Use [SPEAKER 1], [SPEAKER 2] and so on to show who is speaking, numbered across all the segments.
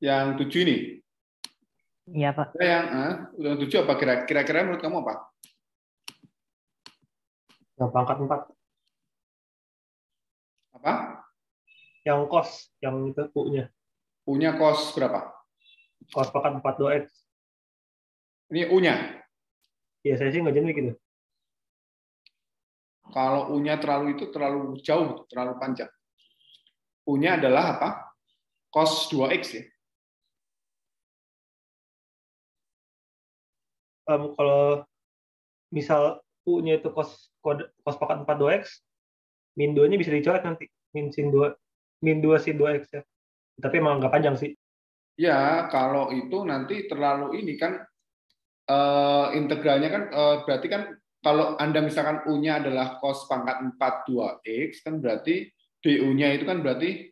[SPEAKER 1] Yang 7 ini.
[SPEAKER 2] Iya, Pak.
[SPEAKER 1] Yang 7 apa kira-kira menurut kamu apa?
[SPEAKER 3] Yang pangkat 4.
[SPEAKER 1] Apa?
[SPEAKER 3] Yang cos, yang itu U-nya.
[SPEAKER 1] U-nya cos berapa?
[SPEAKER 3] Cos pangkat 4 2x.
[SPEAKER 1] Ini U-nya.
[SPEAKER 3] Iya, saya sih ngajarin gitu.
[SPEAKER 1] Kalau U-nya terlalu jauh, terlalu panjang. U-nya adalah apa? Cos 2x ya.
[SPEAKER 3] Kalau misal U-nya itu cos pangkat 4 2x, min 2-nya bisa dicoret nanti. Min sin 2 sin 2x ya. Tapi emang nggak panjang sih.
[SPEAKER 1] Ya, kalau itu nanti terlalu ini kan integralnya kan berarti kan kalau Anda misalkan U-nya adalah cos pangkat 4 2x kan berarti DU-nya itu kan berarti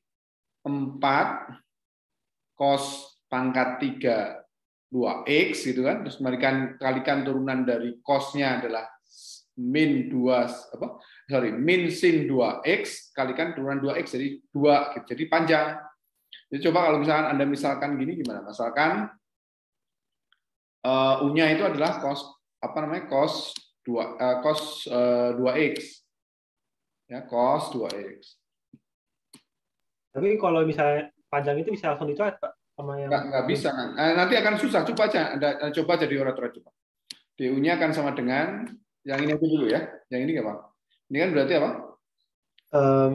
[SPEAKER 1] 4 cos pangkat 3 2x gitu kan, terus kalikan turunan dari cos-nya adalah min sin 2x kalikan turunan 2x jadi 2 gitu. Jadi panjang. Jadi coba kalau misalkan Anda misalkan gini gimana? Misalkan U-nya itu adalah cos 2x. Ya, cos 2x.
[SPEAKER 3] Tapi kalau misalnya panjang itu bisa langsung dicoret, Pak. Sama yang
[SPEAKER 1] Nggak bisa. Nanti akan susah. Coba aja. Anda coba jadi orator coba. DU-nya akan sama dengan yang ini dulu ya. Yang ini nggak, Pak? Ini kan berarti apa?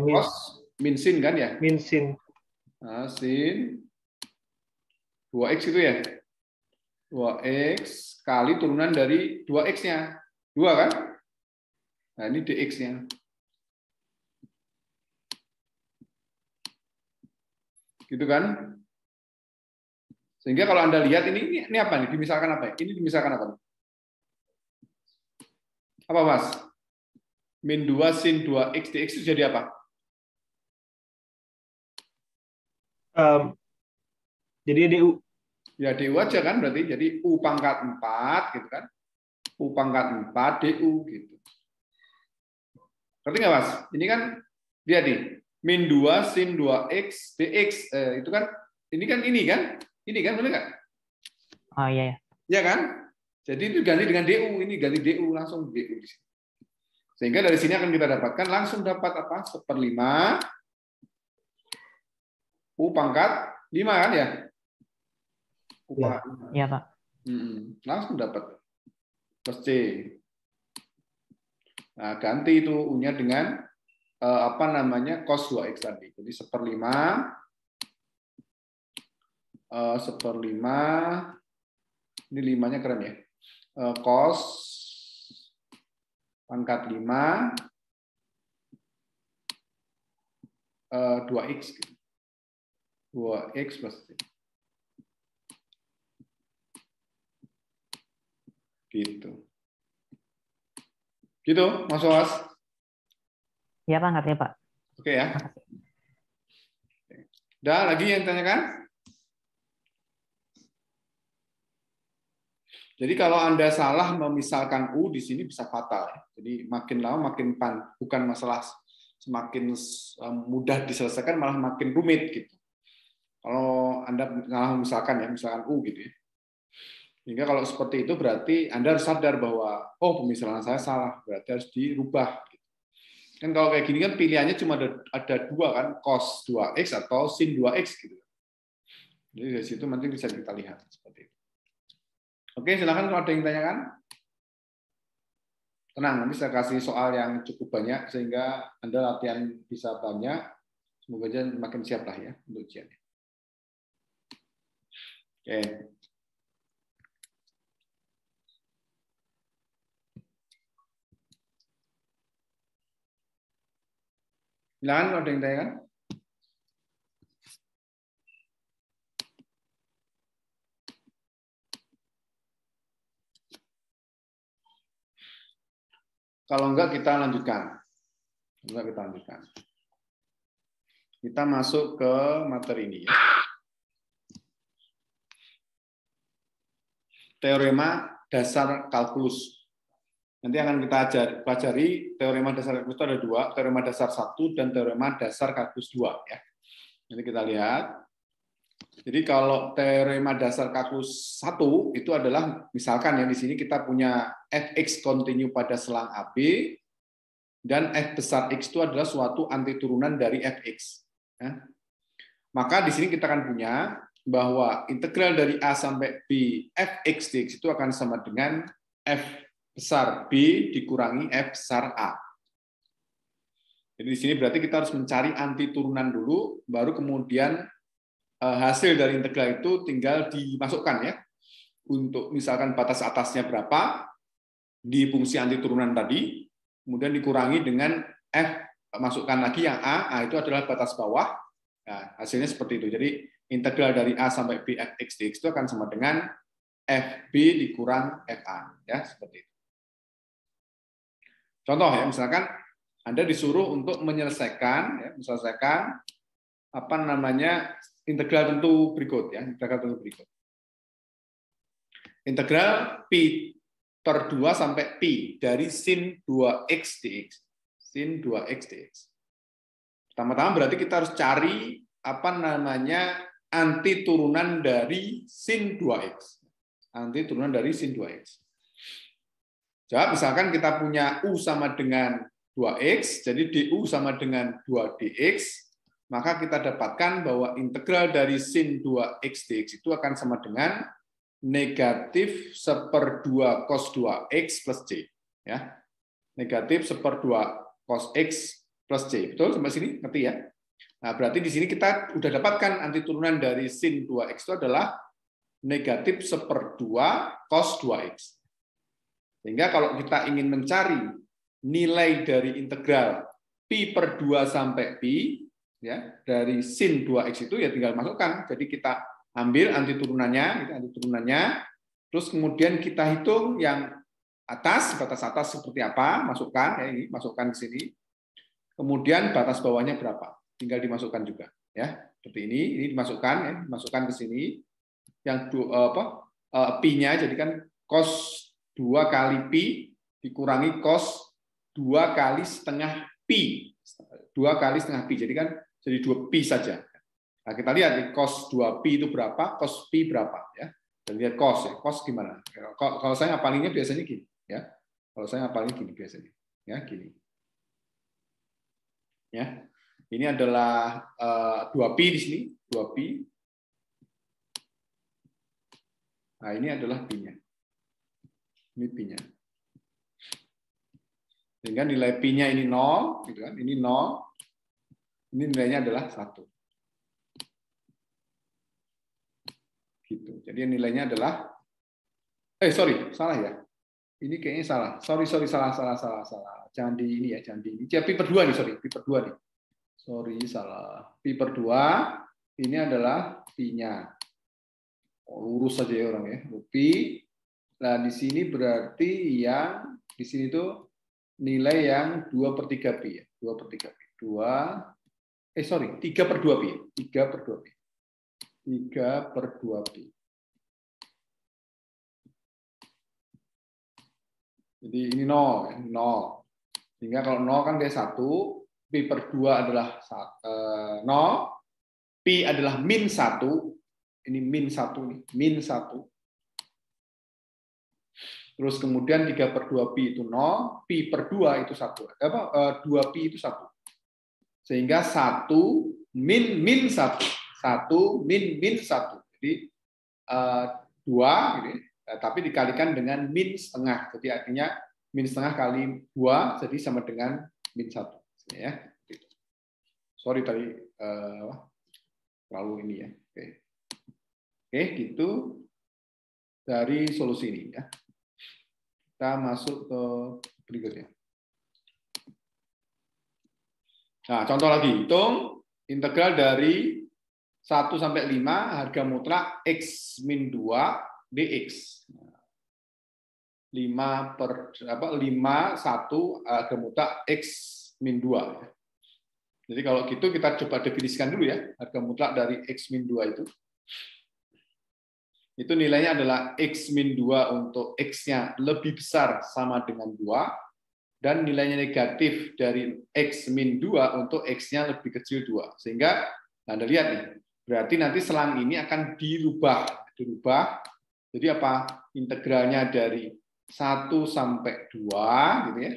[SPEAKER 1] Cos min sin kan ya?
[SPEAKER 3] Min sin.
[SPEAKER 1] Nah, sin 2x itu ya. 2x kali turunan dari 2x-nya. 2 kan? Nah, ini dx-nya. Gitu kan? Sehingga kalau Anda lihat ini apa nih? Dimisalkan apa ya? Ini dimisalkan apa nih? Apa, Mas? Min 2 sin 2x dx itu jadi apa?
[SPEAKER 3] Jadi DU.
[SPEAKER 1] Ya DU aja kan berarti. Jadi U pangkat 4 gitu kan. U pangkat 4 DU gitu. Ngerti nggak, Mas? Ini kan lihat nih. Min 2 sin 2x dx. Itu kan ini kan. Ini kan benar nggak?
[SPEAKER 2] Oh iya ya.
[SPEAKER 1] Ya kan? Jadi itu ganti dengan DU, ini ganti DU langsung DU di sini. Sehingga dari sini akan kita dapatkan langsung dapat apa? 1/5 U pangkat 5 kan ya? U pangkat 5.
[SPEAKER 2] Iya, Pak.
[SPEAKER 1] Langsung dapat plus C. Nah, ganti itu U-nya dengan cos 2x tadi. Jadi 1/5 ini 5-nya keren ya. Cos pangkat 5 2x 2x plus C. Gitu Mas Was.
[SPEAKER 2] Iya, Pak, ngerti, Pak.
[SPEAKER 1] Oke ya. Udah lagi yang tanyakan? Jadi kalau Anda salah memisalkan U di sini bisa fatal ya. Jadi makin lama makin bukan masalah semakin mudah diselesaikan malah makin rumit gitu. Kalau Anda salah misalkan U gitu ya. Sehingga kalau seperti itu berarti Anda harus sadar bahwa pemisalan saya salah, berarti harus dirubah gitu. Kan kalau kayak gini kan pilihannya cuma ada 2 kan, cos 2x atau sin 2x gitu. Jadi dari situ nanti bisa kita lihat seperti itu. Oke, silakan kalau ada yang tanyakan. Tenang, nanti saya kasih soal yang cukup banyak sehingga Anda latihan bisa banyak. Semoga aja makin siap lah ya untuk ujiannya. Oke. Silakan kalau ada yang tanyakan. Kalau enggak kita lanjutkan. Kita masuk ke materi ini ya. Teorema dasar kalkulus. Nanti akan kita pelajari teorema dasar kalkulus itu ada 2, teorema dasar 1 dan teorema dasar kalkulus 2 ya. Nanti kita lihat. Jadi kalau teorema dasar kalkulus 1 itu adalah misalkan ya di sini kita punya fx kontinu pada selang AB dan f besar x itu adalah suatu antiturunan dari fx. Ya. Maka di sini kita akan punya bahwa integral dari a sampai b fx dx itu akan sama dengan f besar b dikurangi f besar a. Jadi di sini berarti kita harus mencari antiturunan dulu, baru kemudian hasil dari integral itu tinggal dimasukkan ya. Untuk misalkan batas atasnya berapa di fungsi antiturunan tadi, kemudian dikurangi dengan f, masukkan lagi yang a itu adalah batas bawah. Nah, hasilnya seperti itu. Jadi integral dari a sampai b fx dx itu akan sama dengan fb dikurang fa ya, seperti itu. Contoh ya, misalkan Anda disuruh untuk menyelesaikan apa namanya integral tentu berikut ya, integral tentu berikut. Integral pi per 2 sampai pi dari sin 2x dx. Sin 2x dx. Pertama-tama berarti kita harus cari apa namanya antiturunan dari sin 2x. Antiturunan dari sin 2x. Jawab misalkan kita punya u sama dengan 2x, jadi du sama dengan 2dx, maka kita dapatkan bahwa integral dari sin 2x dx itu akan sama dengan negatif 1/2 cos 2x plus c. Ya. Negatif 1/2 cos x plus c. Betul sampai sini? Ngerti ya? Nah, berarti di sini kita sudah dapatkan antiturunan dari sin 2x itu adalah negatif 1/2 cos 2x. Sehingga kalau kita ingin mencari nilai dari integral pi per 2 sampai pi, ya dari sin 2x itu ya tinggal masukkan. Jadi kita ambil antiturunannya, terus kemudian kita hitung yang atas, batas atas seperti apa, masukkan ya, ini masukkan ke sini. Kemudian batas bawahnya berapa, tinggal dimasukkan juga ya. Seperti ini dimasukkan ya, dimasukkan ke sini. Yang pi-nya jadi kan cos 2 kali pi dikurangi cos 2 kali setengah pi. 2 kali setengah pi. Jadi kan jadi 2 pi saja. Nah, kita lihat cos 2 pi itu berapa, cos pi berapa ya. Dan lihat cos ya. Cos gimana? Kalau saya ngapalinnya biasanya gini ya. Kalau saya ngapalinnya gini biasanya. Ya, gini. Ya. Ini adalah 2 pi di sini, 2 pi. Nah, ini adalah pi-nya. Ini pi-nya. Sehingga nilai pi-nya ini 0, gitu kan? Ini 0. Ini nilainya adalah 1. Gitu. Jadi nilainya adalah salah ya. Ini kayaknya salah. Sorry, salah. Jangan di ini ya, jangan di ini. Pi per 2 nih, pi per 2 nih. Sorry, salah. Pi per 2 ini adalah pi-nya. Lurus saja ya orang ya. Pi. Nah, di sini berarti yang di sini tuh nilai yang 2/3 pi ya. 2/3 pi. 3/2 pi. 3/2 pi. 3/2 pi. Jadi ini 0 ya, 0. Sehingga kalau 0 kan dia 1, pi per 2 adalah 0, pi adalah min 1. Ini min 1 nih, min 1. Terus kemudian 3/2 pi itu 0, pi per 2 itu 1. 2 pi itu 1. Sehingga 1 min 1. 1 min 1. Jadi 2 gitu, tapi dikalikan dengan min setengah. Jadi artinya min setengah kali 2 jadi sama dengan min 1. Ya. Sorry tadi terlalu ini ya. Oke, gitu dari solusi ini ya. Kita masuk ke berikutnya. Nah, contoh lagi, hitung integral dari 1 sampai 5 harga mutlak x min 2 dx. 5 1 harga mutlak x min 2. Jadi kalau gitu kita coba definisikan dulu ya, harga mutlak dari x min 2 itu. Itu nilainya adalah x min 2 untuk x-nya lebih besar sama dengan 2, dan nilainya negatif dari x min 2 untuk x-nya lebih kecil 2. Sehingga Anda lihat nih, Berarti nanti selang ini akan dirubah. Jadi apa? Integralnya dari 1 sampai 2 gitu ya.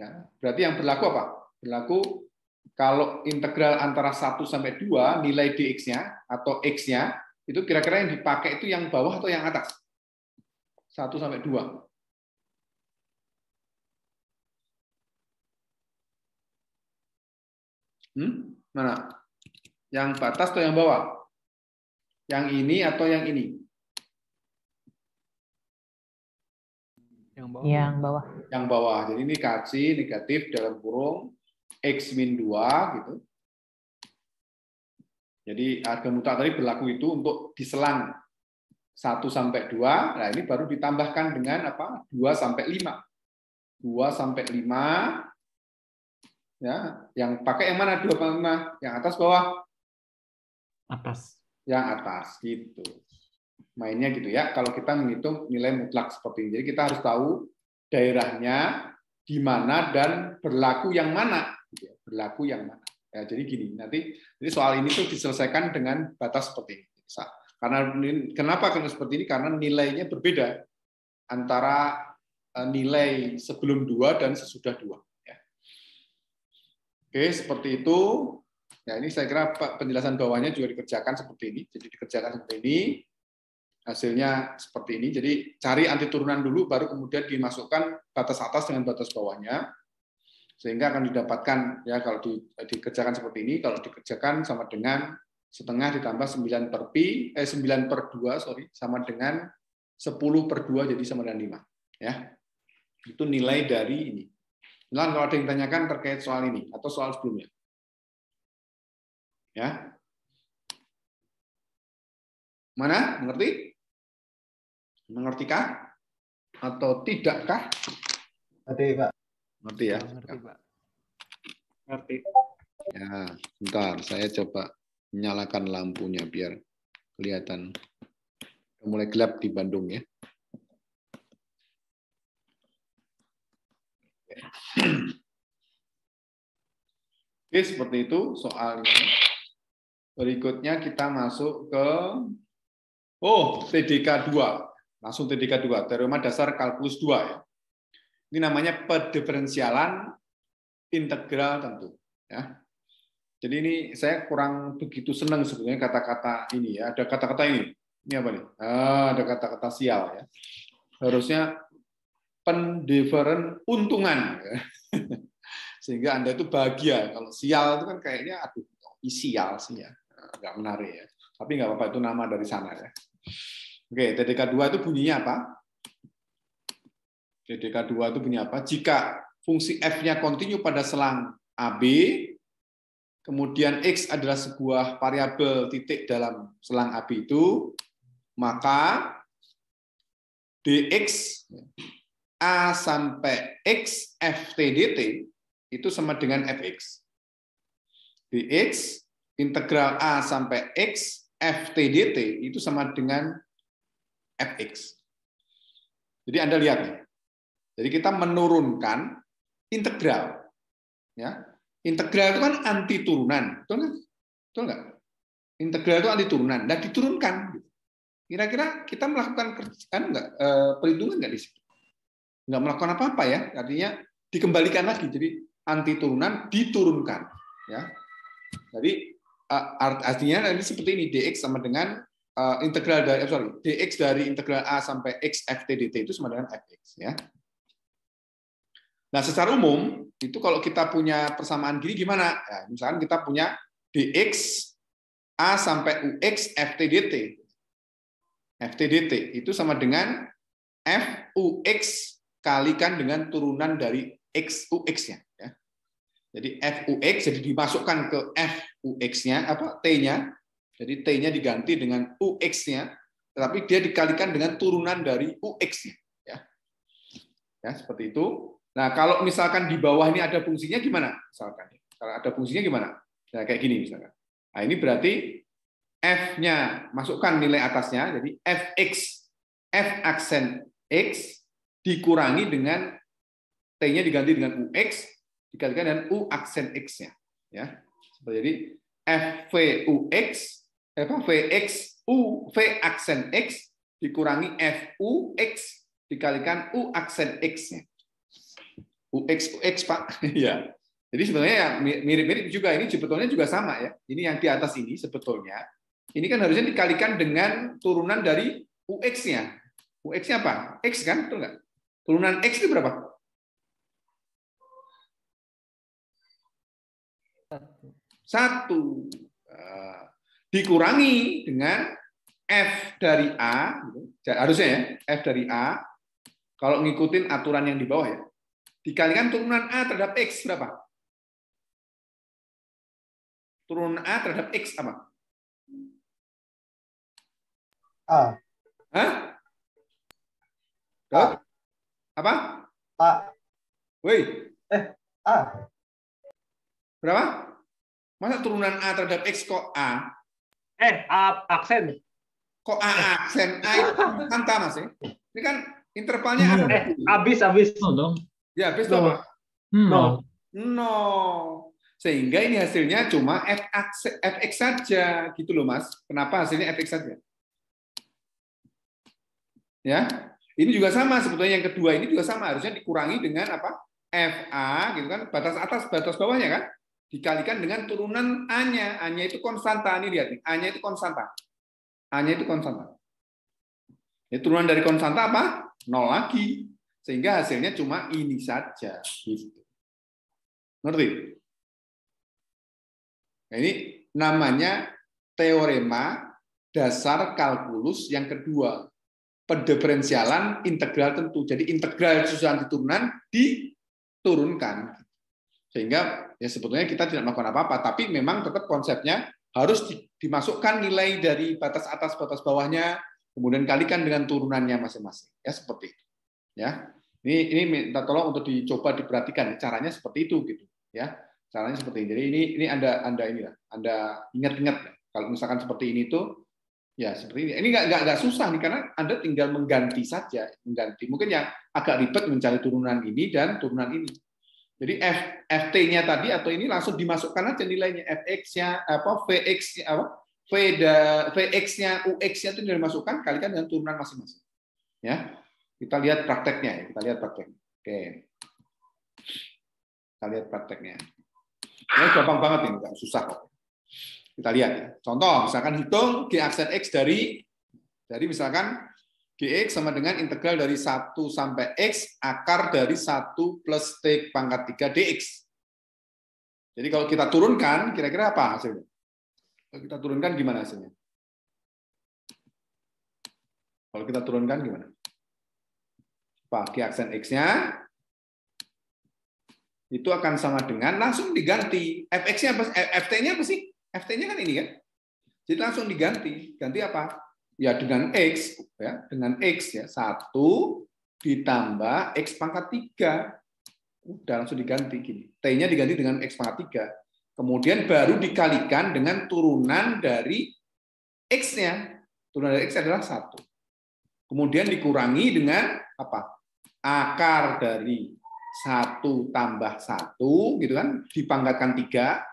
[SPEAKER 1] Ya, berarti yang berlaku apa? Berlaku kalau integral antara 1 sampai 2 nilai dx-nya atau x-nya itu kira-kira yang dipakai itu yang bawah atau yang atas? 1 sampai 2. Mana? Yang atas atau yang bawah? Yang ini atau yang ini?
[SPEAKER 2] Yang bawah.
[SPEAKER 1] Yang bawah. Jadi ini kasih negatif dalam kurung x min 2 gitu. Jadi harga mutlak tadi berlaku itu untuk diselang 1 sampai 2. Nah, ini baru ditambahkan dengan apa? 2 sampai 5. 2 sampai 5. Ya, yang pakai yang mana 2 sampai 5? Yang atas bawah?
[SPEAKER 2] Atas.
[SPEAKER 1] Yang atas gitu. Mainnya gitu ya. Kalau kita menghitung nilai mutlak seperti ini. Jadi kita harus tahu daerahnya di mana dan berlaku yang mana. Berlaku yang mana. Ya, jadi gini, jadi soal ini tuh diselesaikan dengan batas seperti ini. Karena kenapa seperti ini? Karena nilainya berbeda antara nilai sebelum 2 dan sesudah 2. Ya. Oke, seperti itu. Ya, ini saya kira penjelasan bawahnya juga dikerjakan seperti ini. Jadi dikerjakan seperti ini, hasilnya seperti ini. Jadi cari anti turunan dulu, baru kemudian dimasukkan batas atas dengan batas bawahnya. Sehingga akan didapatkan, ya kalau dikerjakan seperti ini, kalau dikerjakan sama dengan setengah ditambah 9 per 2 sama dengan 10 per 2 jadi sama dengan 5. Ya. Itu nilai dari ini. Nah, kalau ada yang tanyakan terkait soal ini atau soal sebelumnya. Ya. Mana? Mengerti? Mengertikah? Atau tidakkah?
[SPEAKER 3] Ngerti, Pak.
[SPEAKER 1] Ngerti ya?
[SPEAKER 2] Ngerti, Pak.
[SPEAKER 3] Ngerti.
[SPEAKER 1] Ya, bentar. Saya coba nyalakan lampunya biar kelihatan. Mulai gelap di Bandung ya. Oke, seperti itu soal ini. Berikutnya kita masuk ke TDK 2. Langsung TDK 2, teorema dasar kalkulus 2 ya. Ini namanya pendiferensialan integral tentu ya. Jadi ini saya kurang begitu senang sebetulnya kata-kata ini ya. Ada kata-kata ini. Ini apa nih? Ada kata-kata sial ya. Harusnya pendiferen untungan ya. Sehingga Anda itu bahagia. Kalau sial itu kan kayaknya aduh, sial sih ya. Nggak menarik ya. Tapi nggak apa-apa, itu nama dari sana ya. Oke, TDK 2 itu bunyinya apa? TDK 2 itu bunyinya apa? Jika fungsi f-nya kontinu pada selang AB, kemudian x adalah sebuah variabel titik dalam selang AB itu, maka dx a sampai x ft dt itu sama dengan fx. Dx integral a sampai x ft dt itu sama dengan fx. Jadi Anda lihat nih. Jadi kita menurunkan integral. Ya. Integral itu kan anti turunan. Betul nggak? Betul nggak? Integral itu anti turunan. Dan diturunkan. Kira-kira kita melakukan perhitungan nggak di situ? Nggak melakukan apa-apa ya. Artinya dikembalikan lagi. Jadi anti turunan diturunkan. Ya. Jadi artinya ini seperti ini, dx sama dengan integral dari dx dari integral a sampai x ft dt itu sama dengan fx ya. Nah, secara umum itu kalau kita punya persamaan gini gimana? Ya, misalkan kita punya dx a sampai ux ft dt. Ft dt itu sama dengan fux kalikan dengan turunan dari xux-nya ya. Jadi fux jadi dimasukkan ke fux-nya apa t-nya. Jadi t-nya diganti dengan ux-nya, tetapi dia dikalikan dengan turunan dari ux-nya ya. Ya, seperti itu. Nah, kalau misalkan di bawah ini ada fungsinya gimana? Misalkan kalau ada fungsinya gimana? Nah, kayak gini misalkan. Nah, ini berarti f-nya masukkan nilai atasnya, jadi fx f aksen x dikurangi dengan t-nya diganti dengan ux dikalikan dengan u aksen x-nya ya. Jadi fvux Vx U V aksen X dikurangi Fu X dikalikan U aksen X-nya. UX Pak. Ya. Jadi sebenarnya ya mirip-mirip juga, ini sebetulnya juga sama ya. Ini yang di atas ini sebetulnya ini kan harusnya dikalikan dengan turunan dari UX-nya. UX-nya apa? X kan, betul nggak? Turunan X itu berapa? 1. Dikurangi dengan F dari A, gitu. Harusnya ya, F dari A, kalau ngikutin aturan yang di bawah ya, dikalikan turunan A terhadap X berapa? Turunan A terhadap X apa?
[SPEAKER 3] A.
[SPEAKER 1] Hah?
[SPEAKER 3] A.
[SPEAKER 1] Apa?
[SPEAKER 3] A.
[SPEAKER 1] Woi.
[SPEAKER 3] A.
[SPEAKER 1] Berapa? Masa turunan A terhadap X kok A?
[SPEAKER 3] A aksen.
[SPEAKER 1] Kok A aksen? A itu kanta Mas ya? Ini kan intervalnya A.
[SPEAKER 3] Habis.
[SPEAKER 2] No dong.
[SPEAKER 1] Ya, habis itu apa?
[SPEAKER 2] No.
[SPEAKER 1] No. Sehingga ini hasilnya cuma Fx saja, gitu loh Mas. Kenapa hasilnya Fx saja? Ya, ini juga sama sebetulnya, yang kedua ini juga sama, harusnya dikurangi dengan apa? Fa gitu kan, batas atas batas bawahnya kan, dikalikan dengan turunan A-nya. A-nya itu konstanta, ini lihat nih, A-nya itu konstanta. A-nya itu konstanta. Ya, turunan dari konstanta apa? 0 lagi. Sehingga hasilnya cuma ini saja gitu. Ngerti? Nah, ini namanya teorema dasar kalkulus yang kedua. Pendiferensialan integral tentu. Jadi integral susunan turunan diturunkan. Sehingga ya sebetulnya kita tidak melakukan apa-apa, tapi memang tetap konsepnya harus dimasukkan nilai dari batas atas batas bawahnya, kemudian kalikan dengan turunannya masing-masing. Ya seperti itu. Ya. Ini minta tolong untuk dicoba diperhatikan caranya seperti itu gitu, ya. Caranya seperti ini. Jadi ini Anda inilah. Anda ingat-ingat kalau misalkan seperti ini tuh ya seperti ini. Ini nggak susah nih, karena Anda tinggal mengganti saja, mengganti. Mungkin yang agak ribet mencari turunan ini dan turunan ini. Jadi ft-nya tadi atau ini langsung dimasukkan aja nilainya, fx-nya apa, vx-nya apa, vx-nya, ux-nya itu dimasukkan kalikan dengan turunan masing-masing. Ya. Kita lihat prakteknya ya, kita lihat prakteknya. Oke. Kita lihat prakteknya. Ini gampang banget ini, nggak susah kok. Kita lihat ya. Contoh, misalkan hitung g aksen x dari misalkan gx sama dengan integral dari 1 sampai x akar dari 1 plus t pangkat 3 dx. Jadi kalau kita turunkan, kira-kira apa hasilnya? Kalau kita turunkan gimana hasilnya? Kalau kita turunkan gimana? G aksen x-nya itu akan sama dengan, langsung diganti. Fx-nya apa? Ft-nya apa sih? Ft-nya kan ini kan. Jadi langsung diganti. Ganti apa? Ya dengan X. Ya, dengan X ya. 1 ditambah X pangkat 3. Udah langsung diganti gini. T-nya diganti dengan X pangkat 3. Kemudian baru dikalikan dengan turunan dari X-nya. Turunan dari X adalah 1. Kemudian dikurangi dengan apa? Akar dari 1 tambah 1, gitu kan, dipangkatkan 3.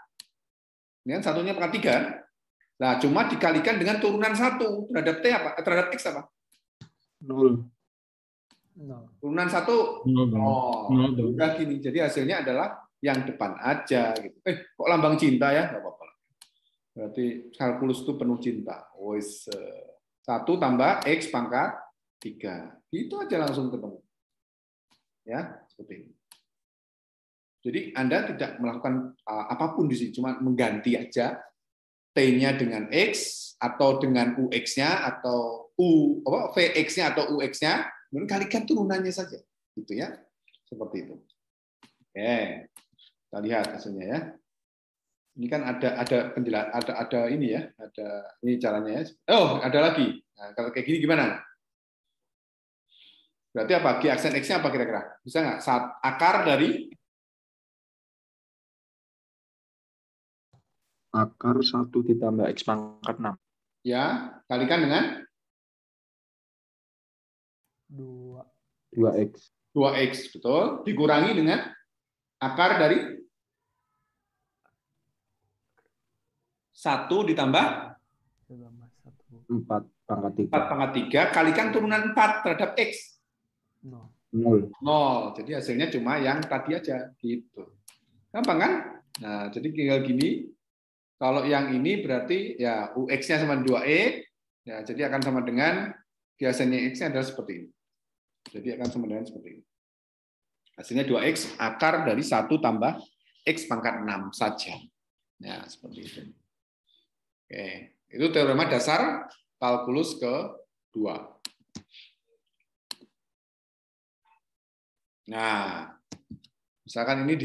[SPEAKER 1] Ini kan satunya pangkat 3. Nah, cuma dikalikan dengan turunan 1 terhadap T apa? Terhadap X apa?
[SPEAKER 2] 0.
[SPEAKER 1] Turunan 1? Udah gini. Jadi hasilnya adalah yang depan aja. Gitu. Kok lambang cinta ya? Nggak apa-apa. Berarti kalkulus itu penuh cinta. 1 tambah X pangkat 3. Itu aja langsung ketemu. Ya, seperti ini. Jadi Anda tidak melakukan apapun di sini, cuma mengganti aja T-nya dengan X atau dengan UX-nya atau VX-nya atau UX-nya, kemudian kalikan turunannya saja, gitu ya, seperti itu. Oke, kita lihat hasilnya ya. Ini kan ada penjelasan, ada ini ya, ada ini caranya ya. Oh, ada lagi. Nah, kalau kayak gini gimana? Berarti apa? G aksen X-nya apa kira-kira? Bisa nggak? Akar dari
[SPEAKER 2] Akar 1 ditambah X pangkat 6.
[SPEAKER 1] Ya, kalikan dengan
[SPEAKER 2] 2X.
[SPEAKER 1] 2X, betul. Dikurangi dengan akar dari 1 ditambah
[SPEAKER 2] 4 pangkat 3.
[SPEAKER 1] 4 pangkat 3 kalikan turunan 4 terhadap X.
[SPEAKER 2] 0.
[SPEAKER 1] 0. Jadi hasilnya cuma yang tadi aja. Gitu. Gampang kan? Nah, jadi tinggal gini. Kalau yang ini berarti ya UX-nya sama 2X. Ya, jadi akan sama dengan biasanya X-nya adalah seperti ini. Jadi akan sama dengan seperti ini. Hasilnya 2X akar dari 1 tambah X pangkat 6 saja. Ya, seperti itu. Oke. Itu teorema dasar kalkulus kedua. Nah, misalkan ini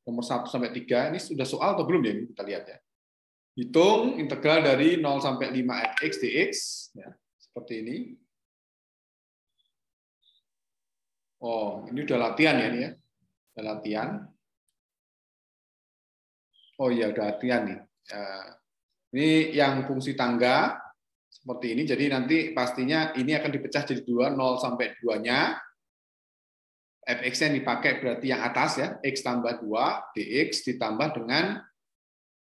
[SPEAKER 1] nomor 1 sampai 3 ini sudah soal atau belum ya? Ini kita lihat ya. Hitung integral dari 0 sampai 5 fx dx ya, seperti ini. Oh, ini udah latihan ya ini ya. Udah latihan. Oh iya, udah latihan nih. Ini yang fungsi tangga seperti ini. Jadi nanti pastinya ini akan dipecah jadi 2, 0 sampai 2-nya. Fx-nya dipakai berarti yang atas ya, x tambah 2, dx ditambah dengan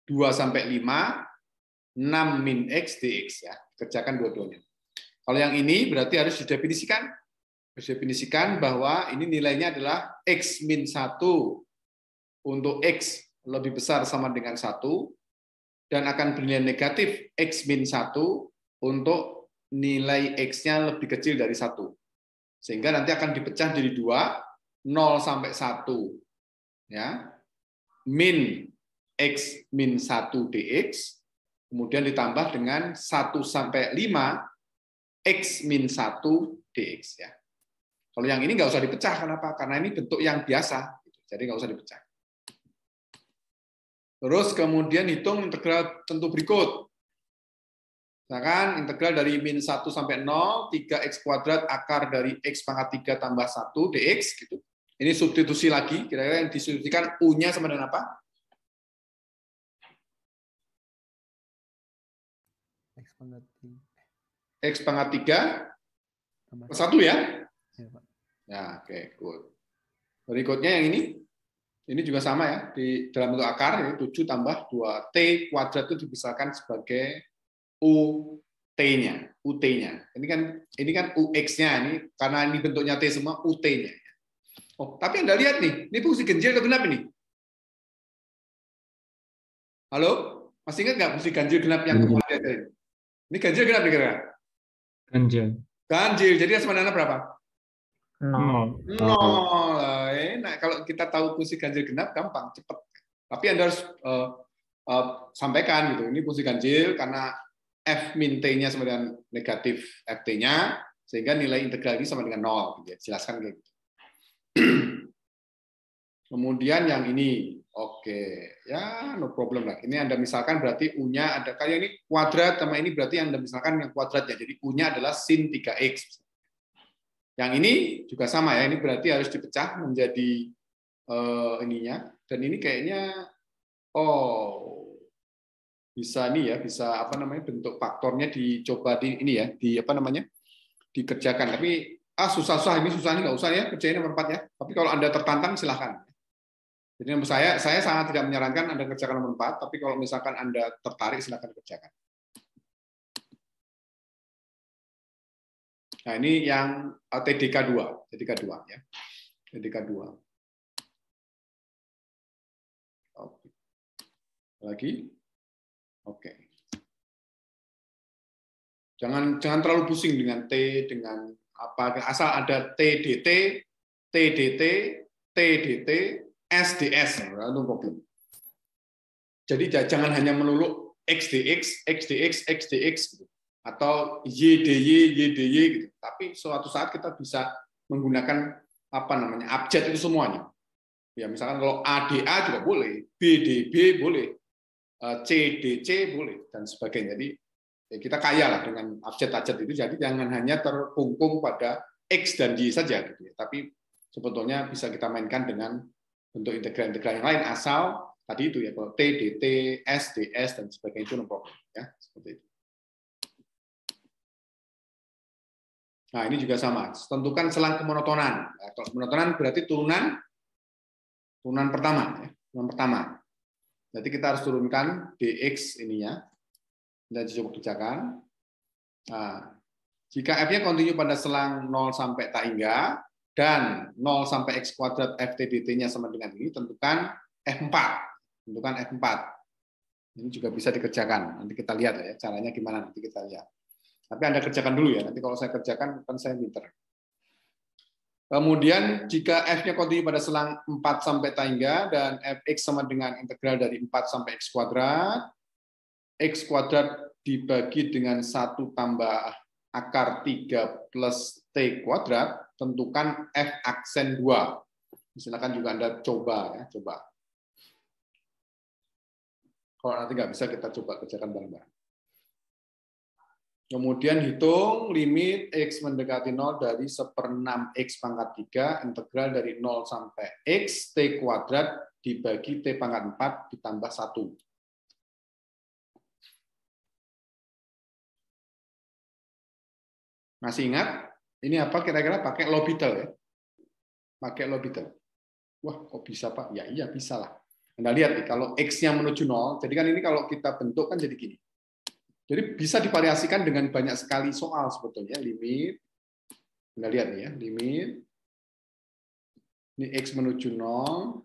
[SPEAKER 1] 2 sampai 5, 6 min x dx ya. Kerjakan dua-duanya. Kalau yang ini berarti harus didefinisikan. Definisikan bahwa ini nilainya adalah x min 1 untuk x lebih besar sama dengan 1 dan akan bernilai negatif x min 1 untuk nilai x-nya lebih kecil dari 1. Sehingga nanti akan dipecah jadi 2, 0 sampai 1 ya. Min x min 1 dx kemudian ditambah dengan 1 sampai 5 x min 1 dx ya. Kalau yang ini nggak usah dipecah, kenapa? Karena ini bentuk yang biasa, jadi nggak usah dipecah. Terus kemudian hitung integral tentu berikut. Misalkan integral dari min 1 sampai 0, 3x kuadrat akar dari x pangkat 3 tambah 1 dx. Gitu. Ini substitusi lagi, kira-kira yang disubstitusikan U-nya sama dengan apa? X pangkat 3 per 1 ya? Ya, oke, good. Berikutnya yang ini juga sama ya, di dalam bentuk akar, ini 7 tambah 2T kuadrat itu dibesarkan sebagai UT-nya. Ini kan UX-nya, ini karena ini bentuknya T semua, UT-nya. Oh, tapi Anda lihat nih, ini fungsi ganjil atau genap ini? Halo? Masih ingat nggak fungsi ganjil genap yang kemarin tadi? Ini ganjil genap kira-kira? Ganjil, jadi sama dengan berapa?
[SPEAKER 3] 0.
[SPEAKER 1] Nah, kalau kita tahu fungsi ganjil genap gampang, cepat. Tapi Anda harus sampaikan gitu. Ini fungsi ganjil karena f min t-nya sama dengan negatif ft-nya, sehingga nilai integral ini sama dengan 0. Gitu ya. Jelaskan kayak gitu. Kemudian yang ini, oke, ya no problem lah. Ini Anda misalkan berarti u-nya ada kayak ini kuadrat sama ini berarti Anda misalkan yang kuadratnya. Jadi u-nya adalah sin 3x. Yang ini juga sama ya, ini berarti harus dipecah menjadi ininya, dan ini kayaknya bisa nih ya, bisa apa namanya bentuk faktornya dicoba di ini ya, di apa namanya dikerjakan. Tapi susah ini nggak usah ya, kerjain nomor 4 ya. Tapi kalau Anda tertantang silahkan. Jadi saya sangat tidak menyarankan Anda kerjakan nomor 4, tapi kalau misalkan Anda tertarik silahkan kerjakan. Nah, ini yang TDK 2 ya. TDK 2. Oke. Lagi. Oke. Jangan terlalu pusing dengan T, dengan apa, asal ada TDT, TDT, TDT, SDS, itu problem. Jadi jangan hanya melulu XDX, XDX, XDX gitu. Atau YDY, YDY gitu. Tapi suatu saat kita bisa menggunakan apa namanya abjad itu semuanya. Ya misalkan kalau ADA juga boleh, BDB boleh, CDC boleh dan sebagainya. Jadi ya kita kaya lah dengan abjad-abjad itu. Jadi jangan hanya terkungkung pada X dan Y saja gitu ya. Tapi sebetulnya bisa kita mainkan dengan bentuk integral-integral yang lain asal tadi itu ya, kalau T, DT, S, DS dan sebagainya itu no problem ya, seperti itu. Nah, ini juga sama. Tentukan selang kemonotonan. Nah, kalau kemonotonan berarti turunan pertama. Ya. Turunan pertama. Jadi kita harus turunkan dx ininya. Kita coba kerjakan. Nah, jika F-nya kontinu pada selang 0 sampai tak hingga, dan 0 sampai X kuadrat FTDT-nya sama dengan ini, tentukan F4. Tentukan F4. Ini juga bisa dikerjakan. Nanti kita lihat ya, caranya gimana nanti kita lihat. Tapi Anda kerjakan dulu ya, nanti kalau saya kerjakan, kan saya pinter. Kemudian jika F-nya kontinu pada selang 4 sampai tak hingga, dan Fx sama dengan integral dari 4 sampai X kuadrat dibagi dengan 1 tambah akar 3 plus T kuadrat, tentukan F aksen 2. Silakan juga Anda coba ya, coba. Kalau nanti nggak bisa, kita coba kerjakan bareng-bareng. Kemudian hitung limit X mendekati 0 dari 1/6 X pangkat 3, integral dari 0 sampai X, T kuadrat dibagi T pangkat 4 ditambah 1. Masih ingat? Ini apa kira-kira? Pakai L'Hopital ya? Pakai L'Hopital. Wah, kok bisa Pak? Ya iya, bisa lah. Anda lihat nih, kalau X-nya menuju 0, jadi kan ini kalau kita bentuk kan jadi gini. Jadi bisa divariasikan dengan banyak sekali soal sebetulnya. Limit, Anda lihat nih ya, limit. Ini X menuju 0.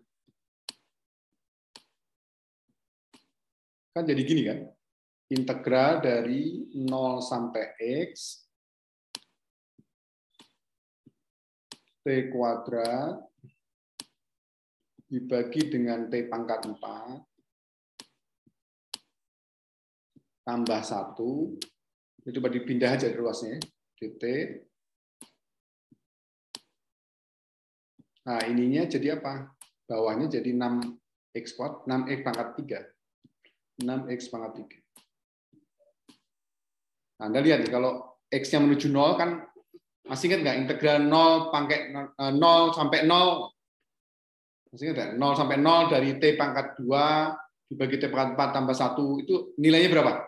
[SPEAKER 1] Kan jadi gini kan? Integral dari 0 sampai X, T kuadrat dibagi dengan T pangkat 4 tambah 1, itu coba dipindah aja ruasnya, dt. Nah, ininya jadi apa? Bawahnya jadi 6x kuadrat, 6x pangkat 3. 6x pangkat 3. Nah, Anda lihat nih, kalau x-nya menuju 0 kan, masih ingat nggak integral 0 pangkat 0 sampai 0? Masih ingat nggak? 0 sampai 0 dari T pangkat 2 dibagi T pangkat 4 tambah 1, itu nilainya berapa?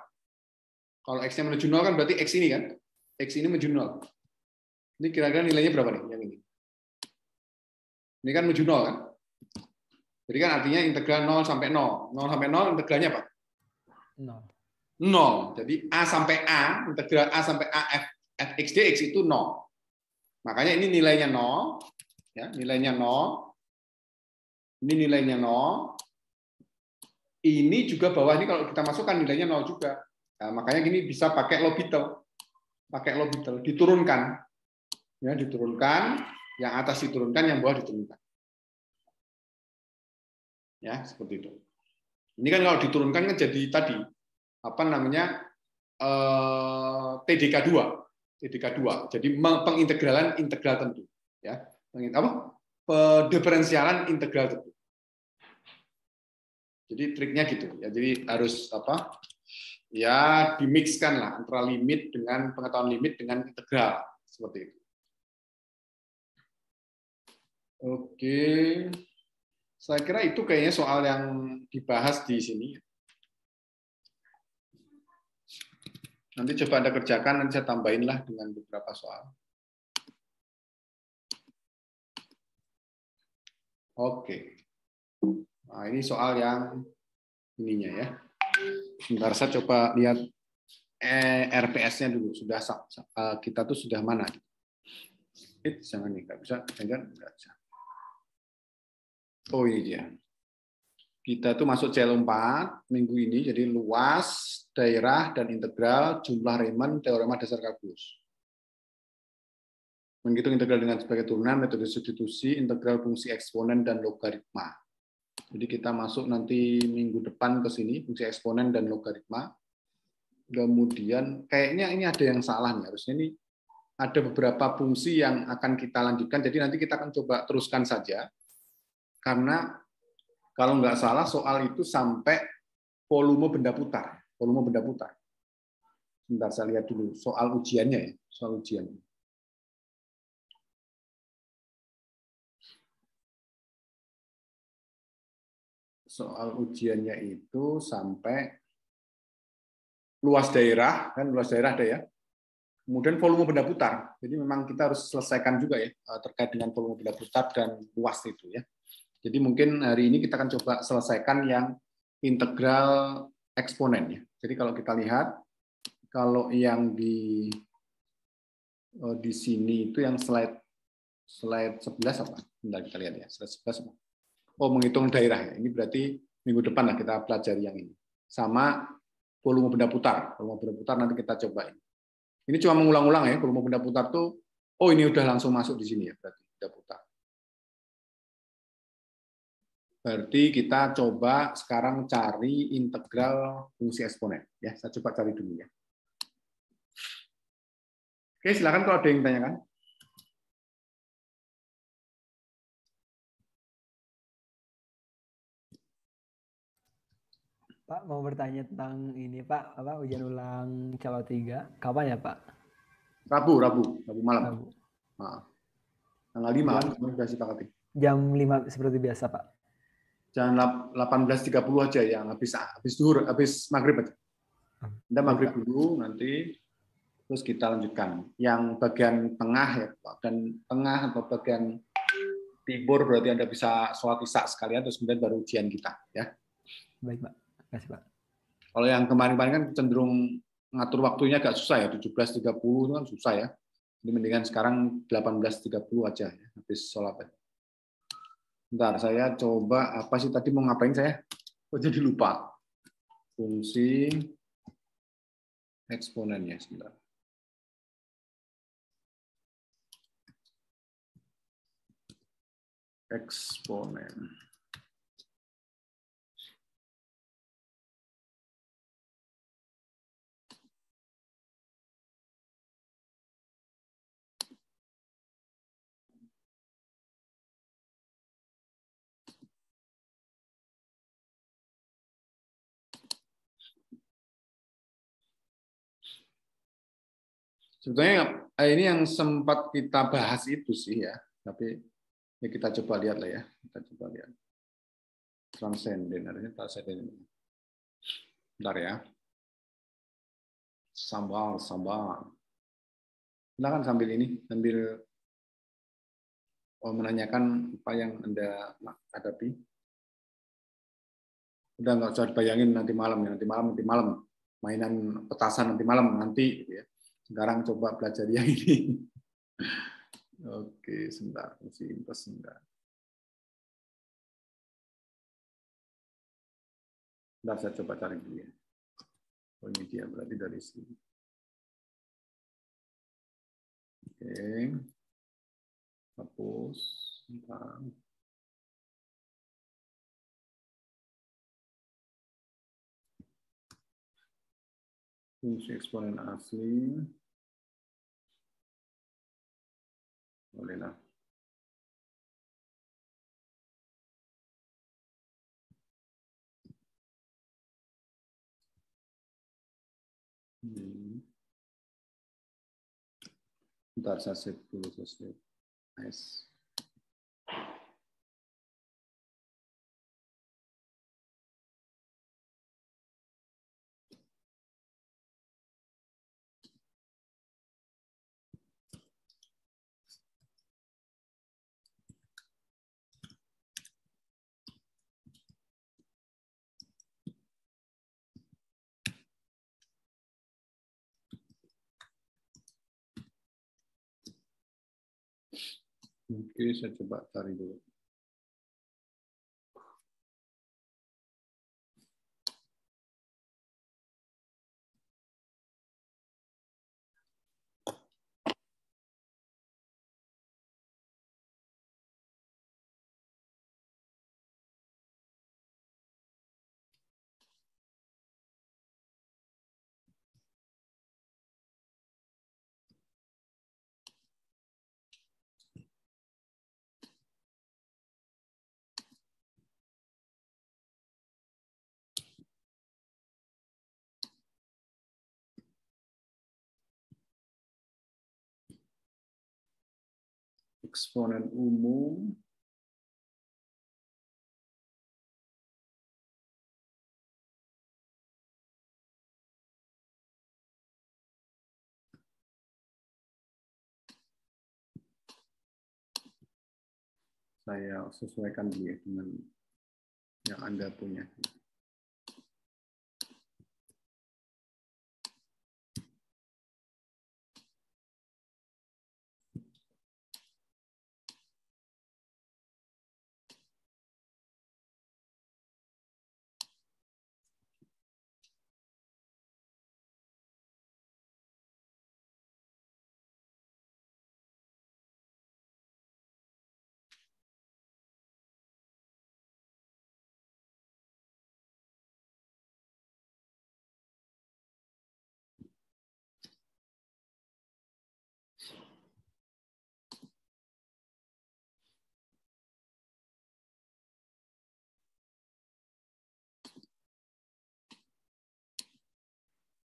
[SPEAKER 1] Kalau X-nya menuju 0 kan berarti X ini kan? X ini menuju 0. Ini kira-kira nilainya berapa nih? Yang ini. Ini kan menuju 0 kan? Jadi kan artinya integral 0 sampai 0. 0 sampai 0 integralnya apa?
[SPEAKER 3] 0.
[SPEAKER 1] 0. Jadi A sampai A, integral A sampai A Fx dx itu 0. Makanya ini nilainya 0. Ya, nilainya 0. Ini nilainya 0. Ini juga bawah ini kalau kita masukkan nilainya 0 juga. Nah, makanya gini bisa pakai L'Hopital. Pakai L'Hopital, diturunkan. Ya, diturunkan, yang atas diturunkan, yang bawah diturunkan. Ya, seperti itu. Ini kan kalau diturunkan kan jadi tadi apa namanya? TDK 2. TDK 2. Jadi pengintegralan integral tentu, ya. Diferensialan integral tentu. Jadi triknya gitu ya. Jadi harus apa? Ya dimixkan lah antara limit dengan pengetahuan limit dengan integral seperti itu. Oke, saya kira itu kayaknya soal yang dibahas di sini. Nanti coba Anda kerjakan, nanti saya tambahin lah dengan beberapa soal. Oke, nah ini soal yang ininya ya. Sebentar, saya coba lihat RPS-nya dulu. Sudah kita tuh sudah mana? Jangan nih, nggak bisa. Jangan nggak bisa. Oh ini dia. Kita tuh masuk CL4 minggu ini, jadi luas, daerah, dan integral, jumlah Riemann, teorema dasar kalkulus. Menghitung integral dengan sebagai turunan, metode substitusi, integral fungsi eksponen, dan logaritma. Jadi kita masuk nanti minggu depan ke sini, fungsi eksponen dan logaritma. Kemudian kayaknya ini ada yang salah nih, harusnya ini ada beberapa fungsi yang akan kita lanjutkan. Jadi nanti kita akan coba teruskan saja, karena kalau nggak salah soal itu sampai volume benda putar. Volume benda putar. Sebentar saya lihat dulu soal ujiannya ya, soal ujiannya. Soal ujiannya itu sampai luas daerah, kan luas daerah ada ya. Kemudian volume benda putar. Jadi memang kita harus selesaikan juga ya terkait dengan volume benda putar dan luas itu ya. Jadi mungkin hari ini kita akan coba selesaikan yang integral eksponen ya. Jadi kalau kita lihat kalau yang di sini itu yang slide 11 apa? Bentar kita lihat ya. Slide 11 apa? Oh, menghitung daerah ya. Ini berarti minggu depan lah kita pelajari yang ini. Sama volume benda putar. Volume benda putar nanti kita coba. Ini cuma mengulang-ulang ya. Volume benda putar tuh, oh ini udah langsung masuk di sini ya. Berarti benda putar. Berarti kita coba sekarang cari integral fungsi eksponen. Ya, saya coba cari dulu ya. Oke, silakan kalau ada yang tanyakan.
[SPEAKER 2] Pak, mau bertanya tentang ini Pak, apa ujian ulang calo 3, kapan ya Pak?
[SPEAKER 1] Rabu malam.
[SPEAKER 2] Rabu.
[SPEAKER 1] Nah, tanggal 5 kan sudah sepakati.
[SPEAKER 2] Jam 5 seperti biasa Pak.
[SPEAKER 1] Jam 18.30 aja yang habis zuhur, habis maghrib aja. Anda maghrib dulu nanti, terus kita lanjutkan. Yang bagian tengah ya, dan tengah atau bagian timur berarti Anda bisa sholat isya sekalian, terus kemudian baru ujian kita. Ya.
[SPEAKER 2] Baik Pak, terima kasih Pak.
[SPEAKER 1] Kalau yang kemarin-kemarin kan cenderung ngatur waktunya agak susah ya, 17.30 itu kan susah ya. Jadi mendingan sekarang 18.30 aja, ya, habis sholat aja. Bentar, saya coba apa sih tadi mau ngapain saya? Oh, jadi lupa. Fungsi eksponennya sebentar. Eksponen. Sebetulnya ini yang sempat kita bahas itu sih ya, tapi ya kita coba lihat lah ya, kita coba lihat. Transenden, artinya transenden. Bentar ya. Sambal. Silakan sambil ini, sambil menanyakan apa yang Anda hadapi. Udah nggak usah bayangin nanti malam ya, nanti malam mainan petasan nanti gitu ya. Sekarang coba belajar yang ini. Oke, sebentar, masih sebentar. Sebentar saya coba cari dulu ya. Oh, ini dia berarti dari sini. Oke. Hapus. Sebentar. Fungsi eksponen asli. Bolehlah. Bentar, saya save dulu. Nice. Oke, saya coba cari dulu. Eksponen umum. Saya sesuaikan dia dengan yang Anda punya.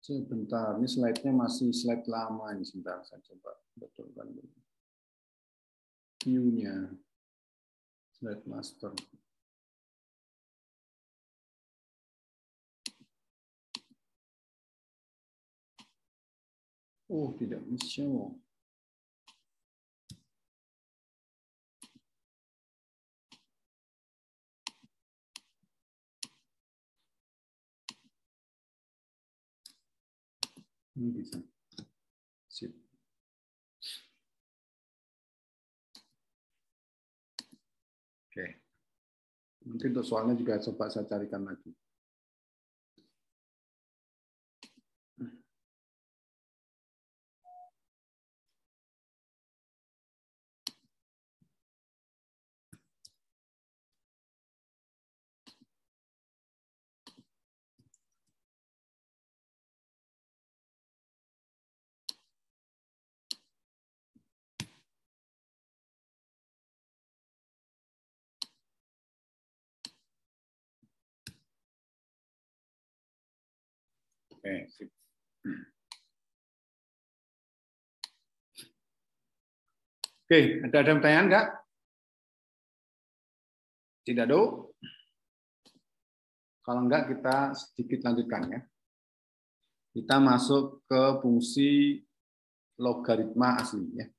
[SPEAKER 1] Sebentar, ini slide-nya masih slide lama ini. Sebentar, saya coba betulkan dulu. View-nya, slide master. Oh, tidak bisa. Ini bisa. Sip. Oke. Mungkin untuk soalnya juga coba saya carikan lagi. Oke, sip. Oke, ada pertanyaan nggak? Tidak ada. Kalau enggak, kita sedikit lanjutkan ya. Kita masuk ke fungsi logaritma asli ya.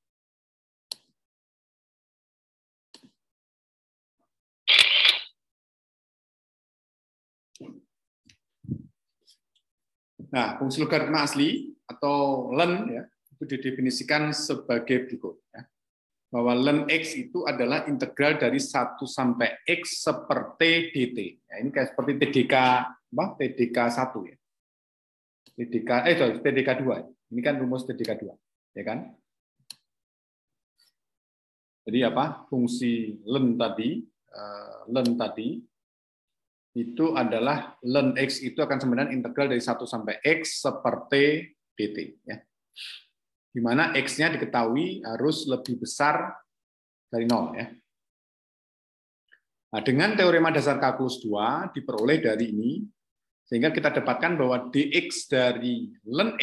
[SPEAKER 1] Nah, fungsi logaritma asli atau len ya, itu didefinisikan sebagai berikut ya. Bahwa len x itu adalah integral dari 1 sampai x seperti dt. Ya, ini kayak seperti TDK apa? TDK 1 ya. TDK 2. Ini kan rumus TDK 2, ya kan? Jadi apa? Fungsi len tadi itu adalah len x itu akan sama dengan integral dari 1 sampai x seperti dt ya. Di mana x-nya diketahui harus lebih besar dari 0 ya. Nah, dengan teorema dasar kalkulus 2 diperoleh dari ini, sehingga kita dapatkan bahwa dx dari len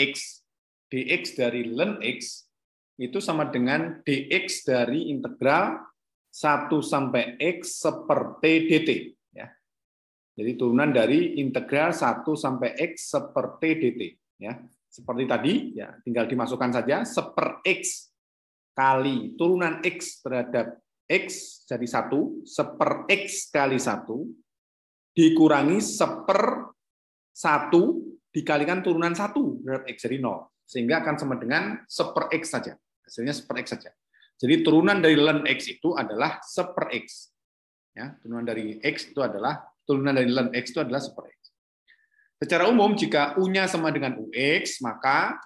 [SPEAKER 1] x itu sama dengan dx dari integral 1 sampai x seperti dt ya. Jadi turunan dari integral 1 sampai x seperti dt ya. Seperti tadi ya, tinggal dimasukkan saja seper x kali turunan x terhadap x jadi 1, seper x kali 1 dikurangi seper 1 dikalikan turunan 1 terhadap x jadi 0. Sehingga akan sama dengan seper x saja. Hasilnya seper x saja. Jadi turunan dari len x itu adalah seper x. Ya, turunan dari len x itu adalah seper x. Secara umum jika u-nya sama dengan ux, maka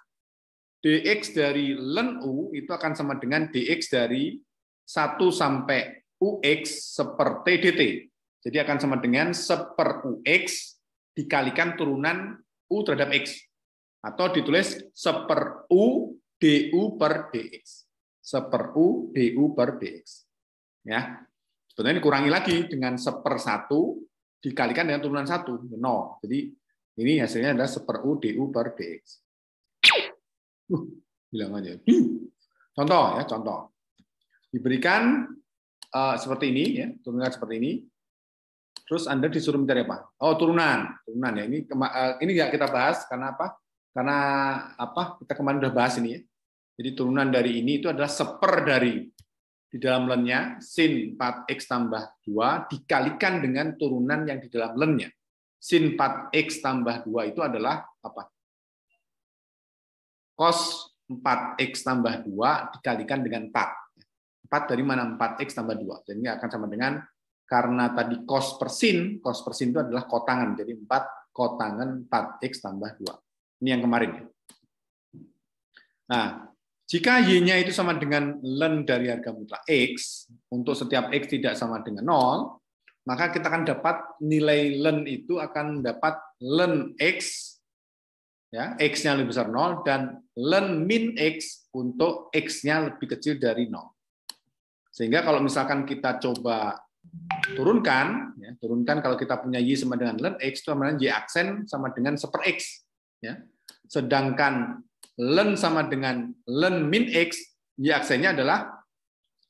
[SPEAKER 1] dx dari len u itu akan sama dengan dx dari 1 sampai ux seperti dt. Jadi akan sama dengan seper ux dikalikan turunan u terhadap x. Atau ditulis seper u du per dx. Seper u du per dx. Ya. Sebenarnya dikurangi lagi dengan seper 1 dikalikan dengan turunan 1, 0. Jadi ini hasilnya adalah seper u du per dx. Bilang aja. Contoh ya, contoh. Diberikan seperti ini ya, turunan seperti ini. Terus Anda disuruh mencari apa? Oh, turunan ya. Ini nggak kita bahas karena apa? Karena apa? Kita kemarin udah bahas ini ya. Jadi turunan dari ini itu adalah seper dari di dalam lennya sin 4x tambah 2 dikalikan dengan turunan yang di dalam lennya. Sin 4x tambah 2 itu adalah apa? Cos 4x tambah 2 dikalikan dengan 4. 4 dari mana? 4x tambah 2. Jadi ini akan sama dengan, karena tadi cos per sin itu adalah kotangan. Jadi 4 kotangan 4x tambah 2. Ini yang kemarin ya. Nah, jika y-nya itu sama dengan len dari harga mutlak x, untuk setiap x tidak sama dengan 0, maka kita akan dapat nilai len itu akan dapat len x, ya, x-nya lebih besar 0, dan len min x untuk x-nya lebih kecil dari 0. Sehingga kalau misalkan kita coba turunkan, ya, turunkan kalau kita punya y sama dengan len x, itu sama dengan y aksen sama dengan seper x. Ya. Sedangkan ln sama dengan ln min X, Y aksennya adalah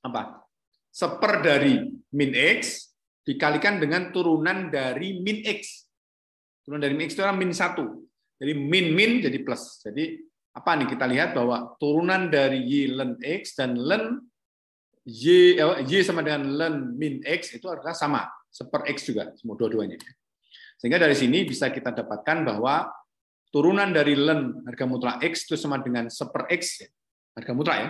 [SPEAKER 1] apa? Seper dari min X dikalikan dengan turunan dari min X. Turunan dari min X itu adalah min 1. Jadi min jadi plus. Jadi apa nih? Kita lihat bahwa turunan dari Y ln X dan ln Y sama dengan ln min X itu adalah sama. Seper X juga, semua dua-duanya. Sehingga dari sini bisa kita dapatkan bahwa turunan dari ln harga mutlak X itu sama dengan seper X, ya. Harga mutlak ya.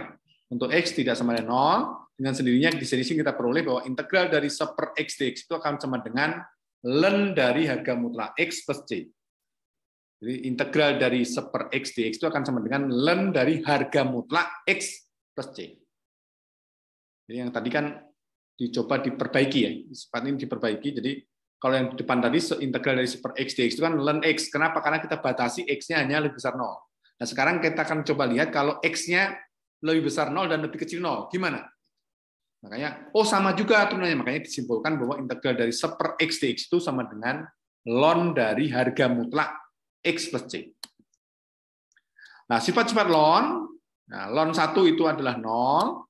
[SPEAKER 1] Untuk X tidak sama dengan 0, dengan sendirinya di sini kita peroleh bahwa integral dari seper X dx itu akan sama dengan ln dari harga mutlak X plus C. Jadi integral dari seper X dx itu akan sama dengan ln dari harga mutlak X plus C. Jadi yang tadi kan dicoba diperbaiki ya, sifat ini diperbaiki. Jadi kalau yang di depan tadi integral dari seper X dx itu kan ln X. Kenapa? Karena kita batasi X-nya hanya lebih besar 0. Nah sekarang kita akan coba lihat kalau X-nya lebih besar 0 dan lebih kecil 0, gimana? Makanya, sama juga turunannya. Makanya disimpulkan bahwa integral dari seper X dx itu sama dengan ln dari harga mutlak X plus C. Nah, sifat-sifat ln, ln 1 itu adalah 0,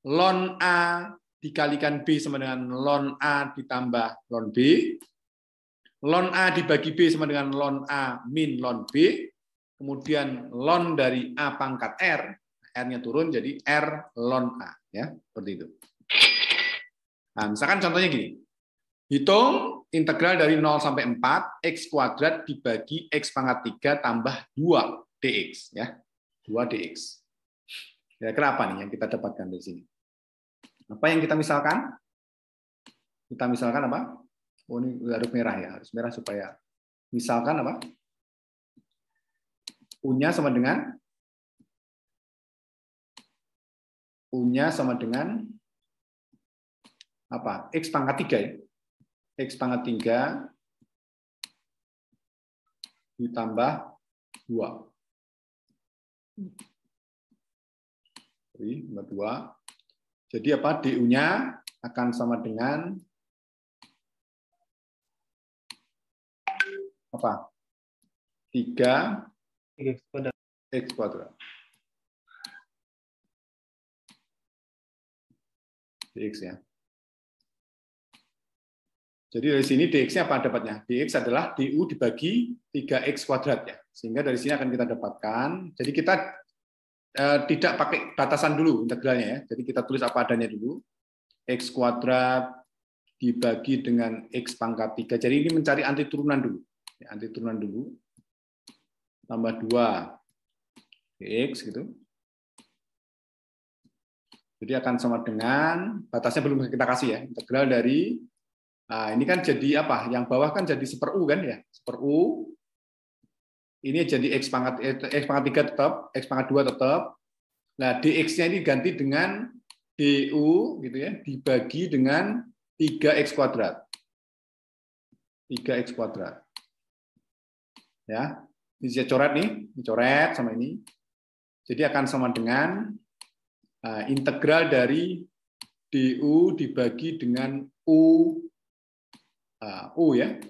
[SPEAKER 1] ln A dikalikan B sama dengan ln A ditambah ln B, ln A dibagi B sama dengan ln A min ln B, kemudian ln dari A pangkat R, R-nya turun jadi R ln A, ya, seperti itu. Nah, misalkan contohnya gini. Hitung integral dari 0 sampai 4 X kuadrat dibagi X pangkat 3 tambah 2 dx, ya. 2 dx. Kira-kira apa nih yang kita dapatkan dari sini? Apa yang kita misalkan? Kita misalkan apa? Oh, ini harus merah ya, harus merah supaya misalkan apa? U-nya sama dengan apa? X pangkat 3 ya. X pangkat 3 ditambah 2. Jadi apa? DU-nya akan sama dengan apa? 3 X kuadrat. Dx ya. Jadi dari sini dx-nya apa dapatnya? Dx adalah du dibagi 3x kuadrat ya. Sehingga dari sini akan kita dapatkan. Jadi kita tidak pakai batasan dulu integralnya ya. Jadi kita tulis apa adanya dulu. X kuadrat dibagi dengan x pangkat 3. Jadi ini mencari anti turunan dulu. Ya, anti turunan dulu. Tambah 2 dx gitu. Jadi akan sama dengan, batasnya belum kita kasih ya, integral dari, nah ini kan jadi apa? Yang bawah kan jadi seper U kan ya, seper U. Ini jadi X pangkat 3 tetap, X pangkat 2 tetap. Nah, dx-nya ini ganti dengan du gitu ya, dibagi dengan 3x kuadrat. 3x kuadrat. Ya, ini saya coret nih, dicoret sama ini. Jadi akan sama dengan integral dari du dibagi dengan u ya.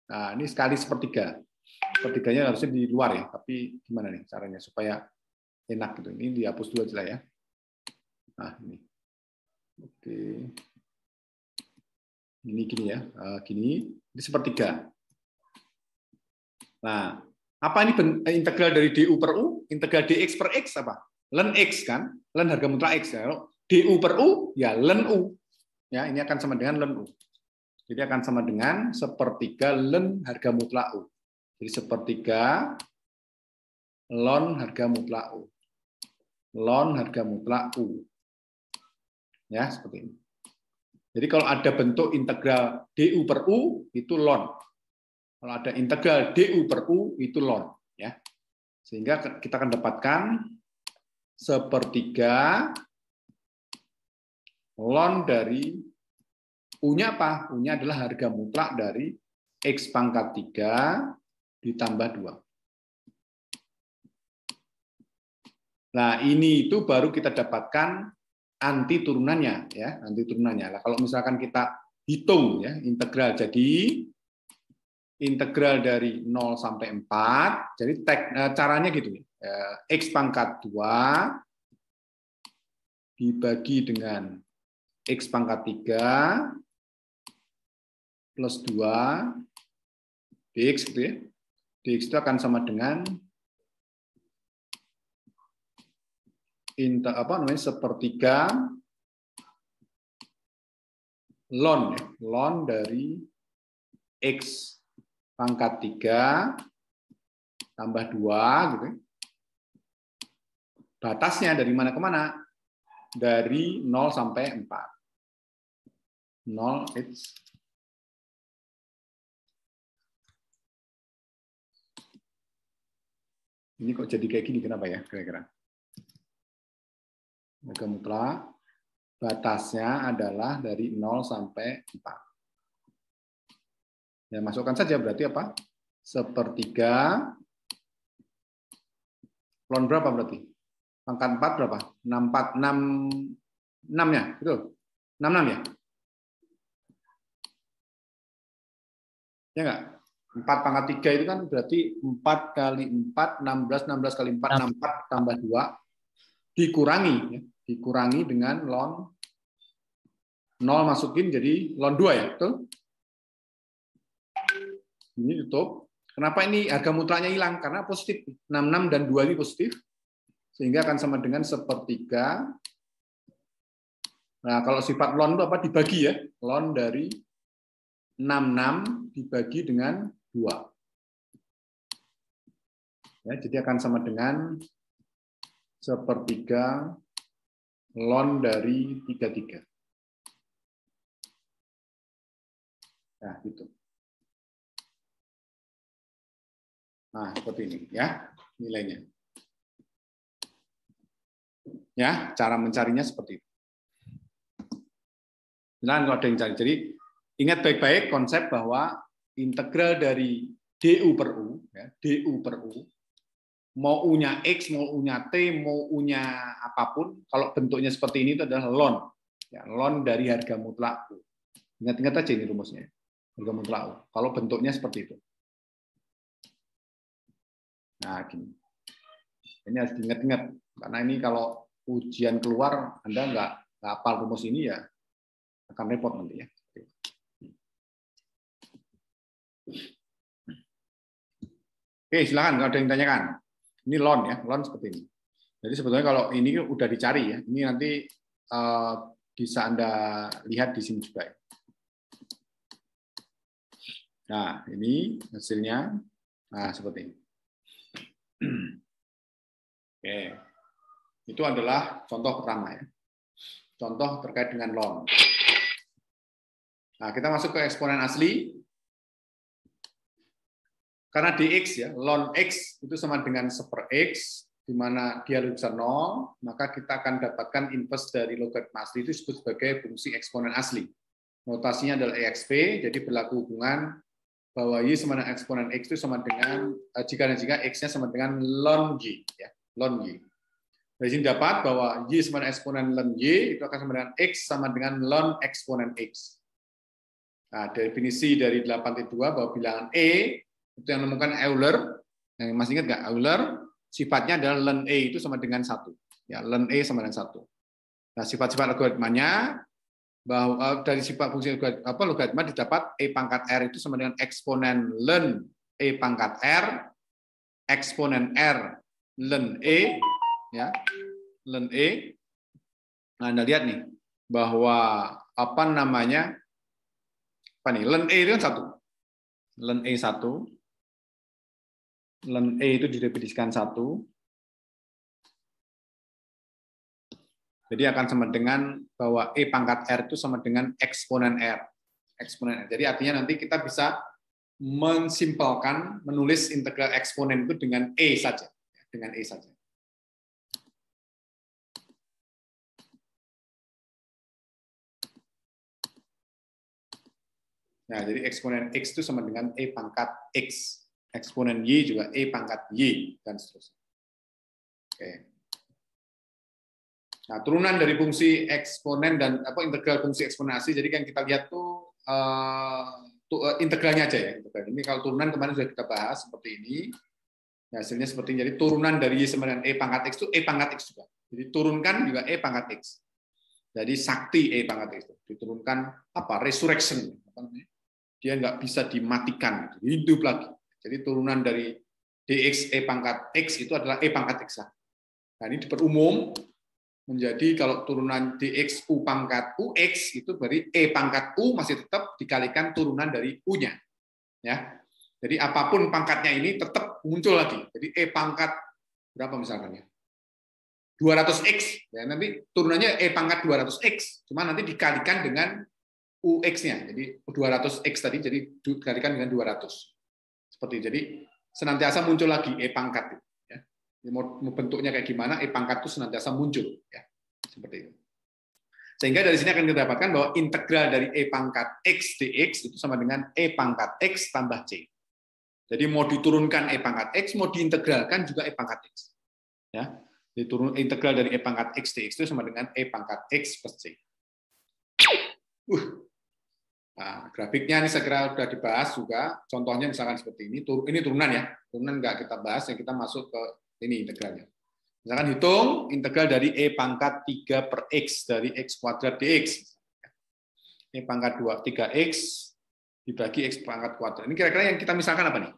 [SPEAKER 1] Nah, ini sekali sepertiga. Sepertiganya harusnya di luar ya, tapi gimana nih caranya supaya enak gitu. Ini dihapus dulu aja lah ya. Nah, ini. Oke. Ini gini ya. Gini, ini sepertiga. Nah, apa ini integral dari du per u? Integral dx per x apa? Ln x kan, ln harga mutlak x ya. Du per u ya ln u. Ya, ini akan sama dengan ln u. Jadi akan sama dengan sepertiga ln harga mutlak u. Jadi sepertiga ln harga mutlak u. Ln harga mutlak u. Ya, seperti ini. Jadi kalau ada bentuk integral du per u itu ln. Kalau ada integral du per u itu ln, ya. Sehingga kita akan dapatkan sepertiga ln dari U-nya apa? U-nya adalah harga mutlak dari X pangkat 3 ditambah 2. Nah, ini itu baru kita dapatkan anti turunannya ya, anti turunannya. Nah, kalau misalkan kita hitung ya integral, jadi integral dari 0 sampai 4. Jadi caranya gitu. X pangkat 2 dibagi dengan X pangkat 3 plus 2 dx gitu ya. Dx itu akan sama dengan sepertiga ln ya. Ln dari X pangkat 3 tambah 2 gitu. Batasnya dari mana ke mana? Dari 0 sampai 4. 0x ini kok jadi kayak gini, kenapa ya kira-kira? Harga mutlak batasnya adalah dari 0 sampai 4. Ya, masukkan saja berarti apa? Sepertiga ln berapa berarti? Pangkat 4 berapa? 6 ya, betul? 66 ya? Ya enggak? 4 pangkat 3 itu kan berarti 4 kali 4, 16, 16 kali 4, 64 tambah 2, dikurangi. Ya. Dikurangi dengan ln 0 masukin jadi ln 2 ya, betul? Ini tutup. Kenapa ini harga mutlaknya hilang? Karena positif. 66 dan 2 ini positif. Sehingga akan sama dengan sepertiga. Nah, kalau sifat ln itu apa? Dibagi ya. Ln dari 66 dibagi dengan 2. Ya, jadi akan sama dengan sepertiga ln dari 33. Nah, gitu. Nah, seperti ini ya nilainya. Ya, cara mencarinya seperti itu. Nah, kalau ada yang cari. Jadi, ingat baik-baik konsep bahwa integral dari du per u, ya, du per u, mau u-nya x, mau u-nya t, mau u-nya apapun, kalau bentuknya seperti ini itu adalah ln. Ya, ln dari harga mutlak u. Ingat-ingat aja ini rumusnya. Harga mutlak u. Kalau bentuknya seperti itu. Nah, gini. Ini harus diingat-ingat. Karena ini kalau ujian keluar, Anda nggak hafal rumus ini ya akan repot nanti ya. Oke, silakan kalau ada yang tanyakan. Ini ln ya, ln seperti ini. Jadi sebetulnya kalau ini udah dicari ya, ini nanti bisa Anda lihat di sini juga. Nah, ini hasilnya. Nah, seperti ini. Oke. Itu adalah contoh pertama ya. Contoh terkait dengan ln. Nah, kita masuk ke eksponen asli. Karena dx ya, ln x itu sama dengan 1/x, di mana dia lebih besar 0, maka kita akan dapatkan inverse dari logaritma asli itu disebut sebagai fungsi eksponen asli. Notasinya adalah exp, jadi berlaku hubungan bahwa y sama dengan eksponen x itu sama dengan jika x-nya sama dengan ln y, ya, ln y. Dari sini dapat bahwa y sama dengan eksponen ln y itu akan sama dengan x sama dengan ln eksponen x. Nah, definisi dari 8.2 bahwa bilangan e itu yang menemukan Euler, yang masih ingat nggak Euler? Sifatnya adalah ln e itu sama dengan 1. Ya, ln e sama dengan 1. Nah, sifat-sifat logaritmanya bahwa dari sifat fungsi logaritma didapat e pangkat r itu sama dengan eksponen ln e pangkat r, eksponen r ln e, ya, ln e. Nah, Anda lihat nih bahwa apa namanya? Apa nih? Ln e itu kan 1. Ln e 1. Ln e itu didefinisikan 1. Jadi akan sama dengan bahwa e pangkat r itu sama dengan eksponen r. Eksponen r. Jadi artinya nanti kita bisa mensimpelkan, menulis integral eksponen itu dengan e saja. Dengan e saja. Nah, jadi eksponen x itu sama dengan e pangkat x. Eksponen y juga e pangkat y, dan seterusnya. Oke. Nah, turunan dari fungsi eksponen dan integral fungsi eksponasi. Jadi yang kita lihat tuh integralnya aja ya. Ini kalau turunan kemarin sudah kita bahas seperti ini. Hasilnya seperti ini. Jadi turunan dari Y sama dengan E pangkat X itu E pangkat X juga. Jadi turunkan juga E pangkat X. Jadi sakti E pangkat X itu. Diturunkan apa? Resurrection. Dia nggak bisa dimatikan. Hidup lagi. Jadi turunan dari dx E pangkat X itu adalah E pangkat X. Nah ini diperumum menjadi kalau turunan dx U pangkat UX itu berarti E pangkat U masih tetap dikalikan turunan dari U-nya. Ya. Jadi apapun pangkatnya ini tetap muncul lagi. Jadi E pangkat berapa misalkan ya? 200X. Ya, nanti turunannya E pangkat 200X. Cuma nanti dikalikan dengan UX-nya. Jadi 200X tadi jadi dikalikan dengan 200. Seperti itu. Jadi senantiasa muncul lagi E pangkat. Ya. Mau bentuknya kayak gimana, E pangkat itu senantiasa muncul. Ya. Seperti itu. Sehingga dari sini akan kita dapatkan bahwa integral dari E pangkat X dx itu sama dengan E pangkat X tambah C. Jadi mau diturunkan E pangkat X, mau diintegralkan juga E pangkat X. Ya, diturun integral dari E pangkat X dx itu sama dengan E pangkat X plus C. Nah, grafiknya ini saya kira sudah dibahas juga. Contohnya misalkan seperti ini. Ini turunan ya. Turunan nggak kita bahas, yang kita masuk ke ini integralnya. Misalkan hitung integral dari E pangkat 3 per X dari X kuadrat dx. E pangkat 3X dibagi X pangkat kuadrat. Ini kira-kira yang kita misalkan apa nih?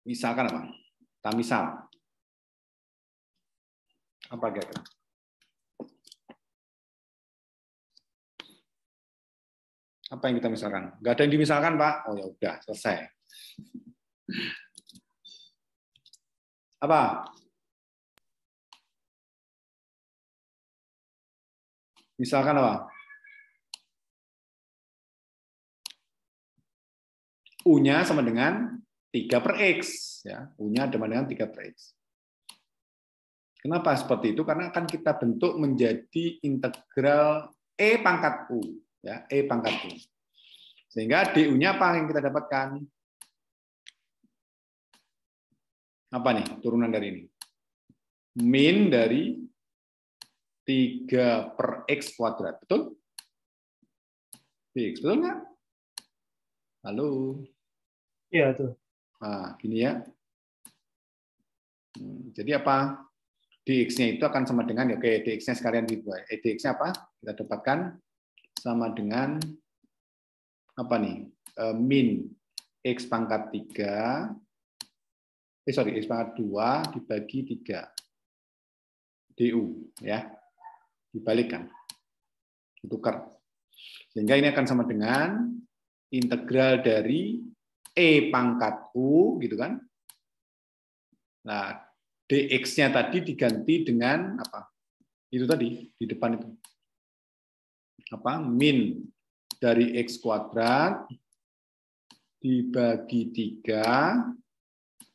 [SPEAKER 1] Misalkan apa? Kita misal. Apa kira-kira? Apa yang kita misalkan? Nggak ada yang dimisalkan, Pak? Oh ya udah, selesai. Apa? Misalkan apa? U-nya sama dengan 3 per X. Ya, U-nya sama dengan 3 per X. Kenapa seperti itu? Karena akan kita bentuk menjadi integral E pangkat U. Ya, E pangkat U. Sehingga DU-nya apa yang kita dapatkan? Apa nih turunan dari ini? Min dari 3 per X kuadrat. Betul? X, betul nggak? Halo?
[SPEAKER 3] Iya, tuh.
[SPEAKER 1] Nah, gini ya. Jadi apa? dx-nya itu akan sama dengan, ya, oke, dx-nya sekalian dibuat. dx-nya apa? Kita dapatkan sama dengan apa nih? Min X pangkat 3, X pangkat 2 dibagi 3 du, ya. Dibalikkan. Ditukar. Sehingga ini akan sama dengan integral dari E pangkat U, gitu kan. Nah, dx-nya tadi diganti dengan apa? Itu tadi, di depan itu. Apa? Min dari X kuadrat dibagi 3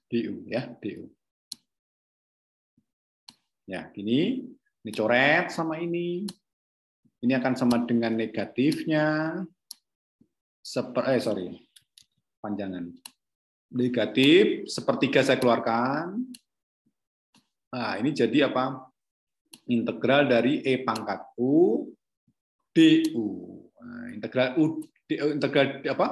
[SPEAKER 1] du, ya, du. Ya, gini. Ini coret sama ini. Ini akan sama dengan negatifnya. Panjangan. Negatif, sepertiga saya keluarkan. Nah, ini jadi apa? Integral dari E pangkat U du. Nah, integral U integral apa?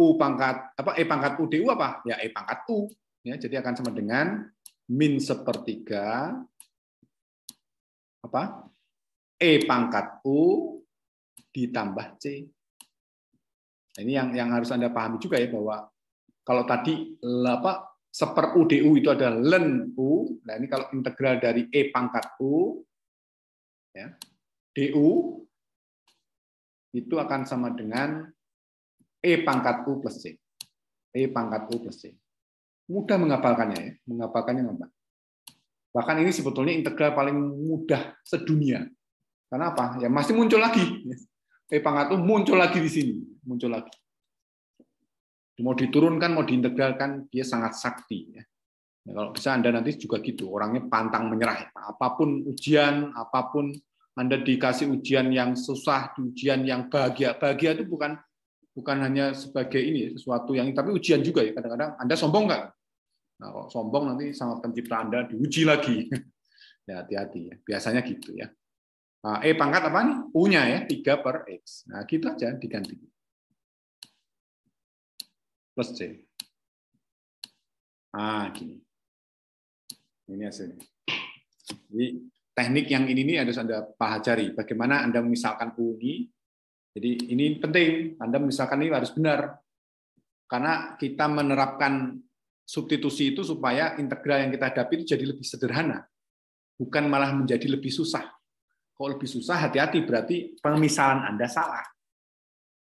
[SPEAKER 1] U pangkat apa? E pangkat U du apa? Ya, E pangkat U. Ya, jadi akan sama dengan min sepertiga apa? E pangkat U ditambah C. Ini yang harus Anda pahami juga ya, bahwa kalau tadi apa seper U du itu adalah ln U. Nah, ini kalau integral dari E pangkat U ya, du itu akan sama dengan E pangkat U plus C. E pangkat U plus C. Mudah menghafalkannya ya, menghafalkannya gampang. Bahkan ini sebetulnya integral paling mudah sedunia. Karena apa? Ya masih muncul lagi. E pangkat U muncul lagi di sini, muncul lagi. Mau diturunkan, mau diintegralkan, dia sangat sakti. Ya. Nah, kalau bisa Anda nanti juga gitu, orangnya pantang menyerah. Apapun ujian, apapun Anda dikasih ujian yang susah, ujian yang bahagia. Bahagia itu bukan hanya sebagai ini sesuatu yang, tapi ujian juga ya. Kadang-kadang Anda sombong nggak? Nah, kalau sombong nanti sama pencipta Anda diuji lagi. Ya, hati-hati ya. Biasanya gitu ya. Nah, E pangkat apa nih? U-nya ya, 3 per X. Nah, gitu aja diganti. plus C. Gini. Ini hasilnya. Jadi teknik yang ini harus Anda pelajari. Bagaimana Anda memisalkan U ini. Jadi ini penting. Anda misalkan ini harus benar. Karena kita menerapkan substitusi itu supaya integral yang kita hadapi itu jadi lebih sederhana. Bukan malah menjadi lebih susah. Kalau lebih susah, hati-hati. Berarti pemisalan Anda salah.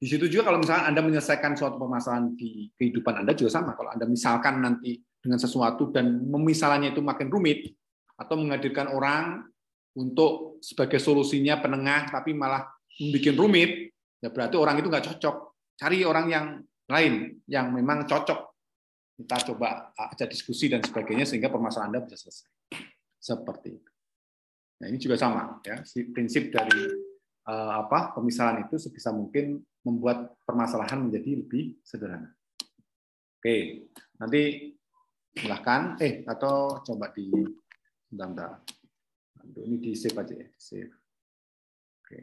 [SPEAKER 1] Di situ juga kalau misalkan Anda menyelesaikan suatu permasalahan di kehidupan Anda juga sama. Kalau Anda misalkan nanti dengan sesuatu dan memisalannya itu makin rumit, atau menghadirkan orang untuk sebagai solusinya penengah, tapi malah membuat rumit, ya berarti orang itu nggak cocok. Cari orang yang lain, yang memang cocok. Kita coba aja diskusi dan sebagainya, sehingga permasalahan Anda bisa selesai. Seperti itu. Nah, ini juga sama. Ya. Prinsip dari pemisalan itu sebisa mungkin membuat permasalahan menjadi lebih sederhana. Oke, nanti silahkan, atau coba di bentar. Ini di save aja ya, save. Oke.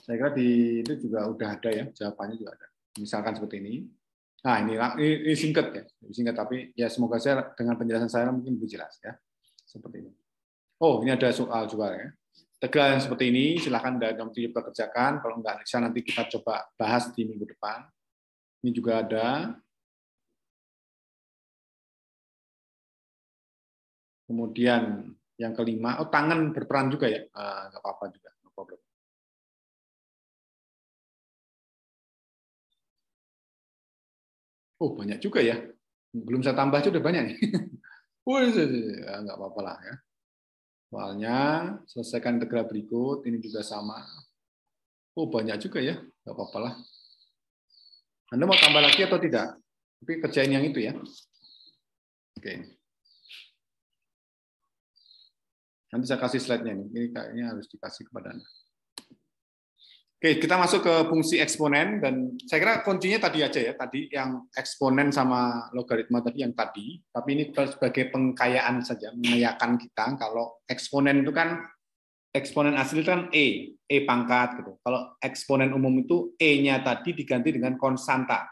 [SPEAKER 1] Saya kira di itu juga udah ada ya, jawabannya juga ada. Misalkan seperti ini. Nah, ini singkat ya, singkat tapi ya semoga saya dengan penjelasan saya mungkin lebih jelas ya. Seperti ini. Oh, ini ada soal juga ya. Integral yang seperti ini silahkan dalam coba kerjakan. Kalau enggak bisa nanti kita coba bahas di minggu depan. Ini juga ada. Kemudian yang kelima, tangan berperan juga ya, nggak apa-apa juga, no problem. Oh banyak juga ya, belum saya tambah sudah banyak nih. Nggak apa-apa lah ya. Soalnya selesaikan integral berikut, ini juga sama. Oh banyak juga ya, nggak apa-apa lah. Anda mau tambah lagi atau tidak? Tapi kerjain yang itu ya. Oke. Nanti saya kasih slide-nya nih. Ini kayaknya harus dikasih kepada Anda. Oke, kita masuk ke fungsi eksponen dan saya kira kuncinya tadi aja ya. Tadi yang eksponen sama logaritma tadi yang tadi. Tapi ini sebagai pengkayaan saja, mengayakan kita kalau eksponen itu kan eksponen asli itu kan E pangkat gitu. Kalau eksponen umum itu E-nya tadi diganti dengan konstanta.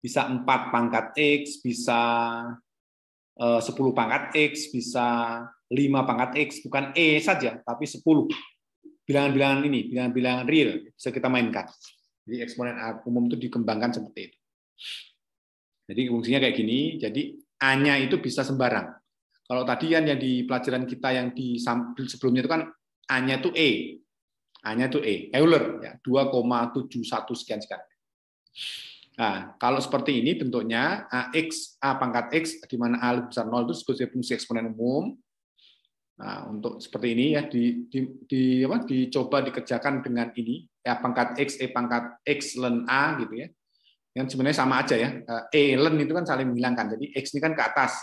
[SPEAKER 1] Bisa 4 pangkat X, bisa 10 pangkat X, bisa 5 pangkat X, bukan E saja, tapi 10. Bilangan-bilangan ini, bilangan-bilangan real, bisa kita mainkan. Jadi eksponen umum itu dikembangkan seperti itu. Jadi fungsinya kayak gini, jadi A-nya itu bisa sembarang. Kalau tadi kan yang di pelajaran kita yang di sebelumnya itu kan A-nya itu E. A-nya itu E, Euler, ya, 2,71 sekian-sekian. Nah, kalau seperti ini bentuknya AX, A pangkat X, di mana A lebih besar 0 itu sebagai fungsi eksponen umum. Nah, untuk seperti ini ya dicoba dikerjakan dengan ini A pangkat X, E pangkat X ln A gitu ya. Yang sebenarnya sama aja ya. E ln itu kan saling menghilangkan. Jadi X ini kan ke atas.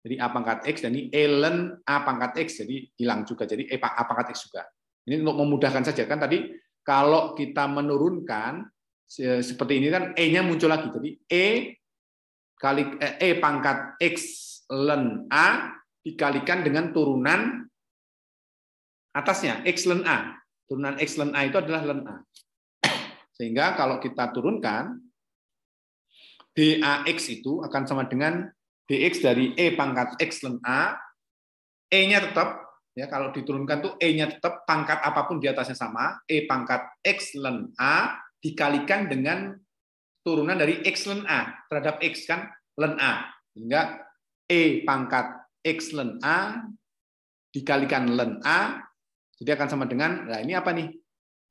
[SPEAKER 1] Jadi A pangkat X dan ini E ln A pangkat X jadi hilang juga. Jadi A pangkat X juga. Ini untuk memudahkan saja kan tadi kalau kita menurunkan seperti ini kan E-nya muncul lagi. Jadi E pangkat X ln A dikalikan dengan turunan atasnya, X ln A. Turunan X ln A itu adalah ln A. Sehingga kalau kita turunkan, DAX itu akan sama dengan DX dari E pangkat X ln A, E-nya tetap, ya kalau diturunkan tuh E-nya tetap, pangkat apapun di atasnya sama, E pangkat X ln A dikalikan dengan turunan dari X ln A terhadap X kan ln A. Sehingga E pangkat X ln A dikalikan ln A, jadi akan sama dengan, nah ini apa nih?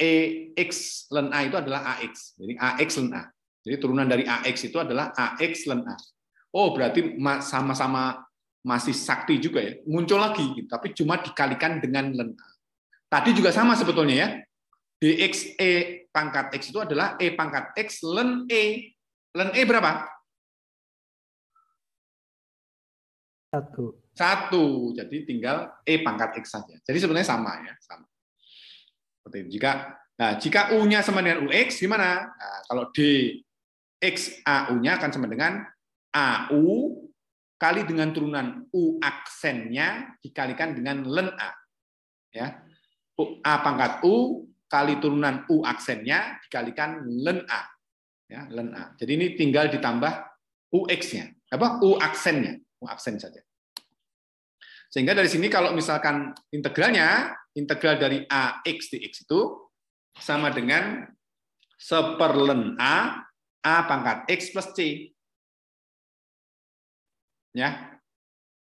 [SPEAKER 1] EX ln A itu adalah AX. Jadi AX ln A. Jadi turunan dari AX itu adalah AX ln A. Oh, berarti sama-sama masih sakti juga ya. Muncul lagi, tapi cuma dikalikan dengan ln A. Tadi juga sama sebetulnya ya. DX E pangkat X itu adalah E pangkat X ln E. Ln E berapa? 1. Jadi tinggal E pangkat X saja. Jadi sebenarnya sama ya, sama. Seperti itu. Jika U-nya sama dengan UX gimana? Nah, kalau DX AU-nya akan sama dengan AU kali dengan turunan U aksennya dikalikan dengan ln A. Ya. A pangkat U kali turunan U aksennya dikalikan ln A. Ya, ln A. Jadi ini tinggal ditambah UX-nya, U aksennya, U aksen saja. Sehingga dari sini kalau misalkan integralnya, integral dari AX dx itu sama dengan seperlen A pangkat X plus C. Ya.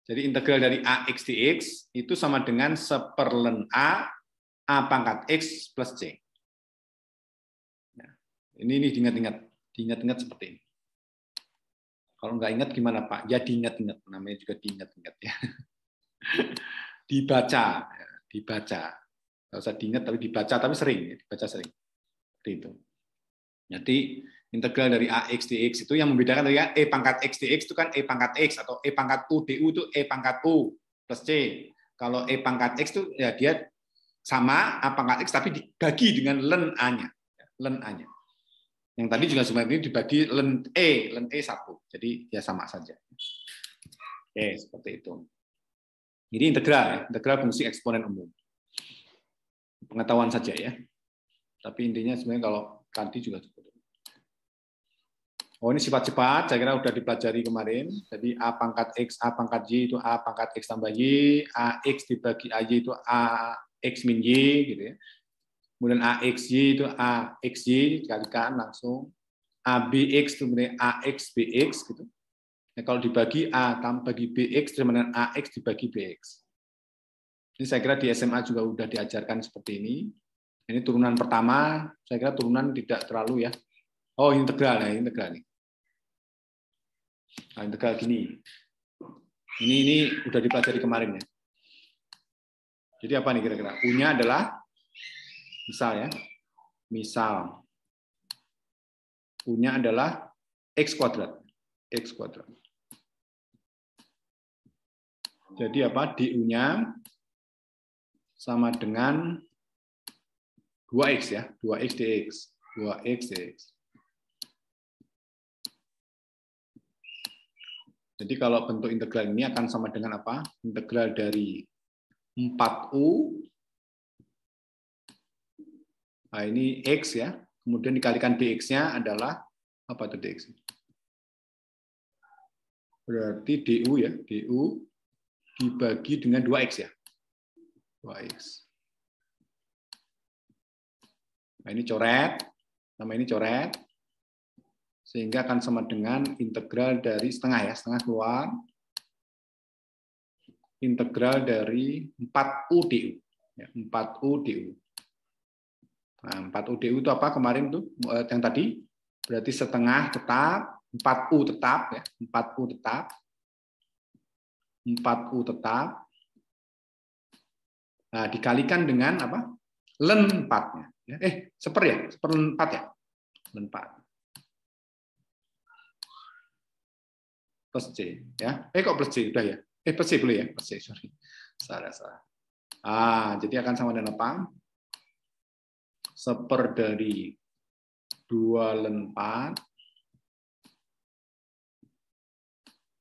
[SPEAKER 1] Jadi integral dari AX dx itu sama dengan seperlen A pangkat X plus C. Ya. Ini diingat-ingat seperti ini. Kalau nggak ingat gimana Pak? Ya diingat-ingat, namanya juga diingat-ingat ya. Dibaca. Nggak usah diingat tapi dibaca, tapi sering, dibaca sering. Seperti itu. Jadi integral dari AX dx itu yang membedakan dari E pangkat X dx itu kan E pangkat X, atau E pangkat U du itu E pangkat U plus C. Kalau E pangkat X itu ya dia sama A pangkat X tapi dibagi dengan ln A-nya. Ln A-nya. Yang tadi juga sebenarnya dibagi ln E 1. Jadi ya sama saja. Oke, seperti itu. Ini integral ya, integral fungsi eksponen umum. Pengetahuan saja ya. Tapi intinya sebenarnya kalau tadi juga seperti itu. Oh, ini sifat-sifat saya kira sudah dipelajari kemarin. Jadi A pangkat X, A pangkat Y itu A pangkat X tambah Y, AX dibagi AY itu AX min Y gitu ya. Kemudian AXY itu AXY dikalikan langsung. ABX itu kemudian AXBX gitu. Nah, kalau dibagi A tambah bagi BX sama dengan AX dibagi BX. Ini saya kira di SMA juga sudah diajarkan seperti ini. Ini turunan pertama, saya kira turunan tidak terlalu ya. Oh, integral ya, integral nih. Nah, integral gini. Ini udah dipelajari kemarin ya. Jadi apa nih kira-kira? U-nya adalah misal ya. Misal U-nya adalah X kuadrat. X kuadrat. Jadi apa? DU-nya sama dengan 2X ya. 2X dx. 2X dx. Jadi kalau bentuk integral ini akan sama dengan apa? Integral dari 4U. Nah, ini X ya. Kemudian dikalikan dx-nya adalah apa itu dx? Berarti du ya. Du dibagi dengan 2x ya. 2x. Nah, ini coret. Nama ini coret. Sehingga akan sama dengan integral dari setengah ya. Setengah keluar. Integral dari 4U du. Ya, 4U du. Nah, 4U du itu apa kemarin tuh? Yang tadi. Berarti setengah tetap. 4U tetap ya. 4U tetap. 4U tetap. Nah, dikalikan dengan apa? Ln 4-nya. Seperlen 4 ya? Ln 4. Plus C. Ya. Kok plus C? Udah ya? Plus C dulu ya? Plus C, sorry. Salah. Jadi akan sama dengan apa? Seper dari 2 ln 4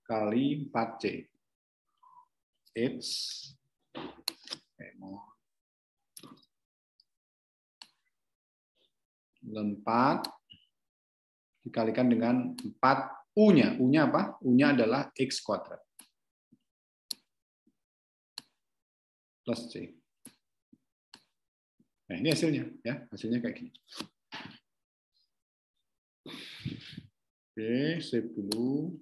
[SPEAKER 1] kali 4C. X ln 4 dikalikan dengan 4 U-nya. U-nya apa? U-nya adalah X kuadrat. Plus C. Nah, ini hasilnya. Ya, hasilnya kayak gini. Oke, save dulu.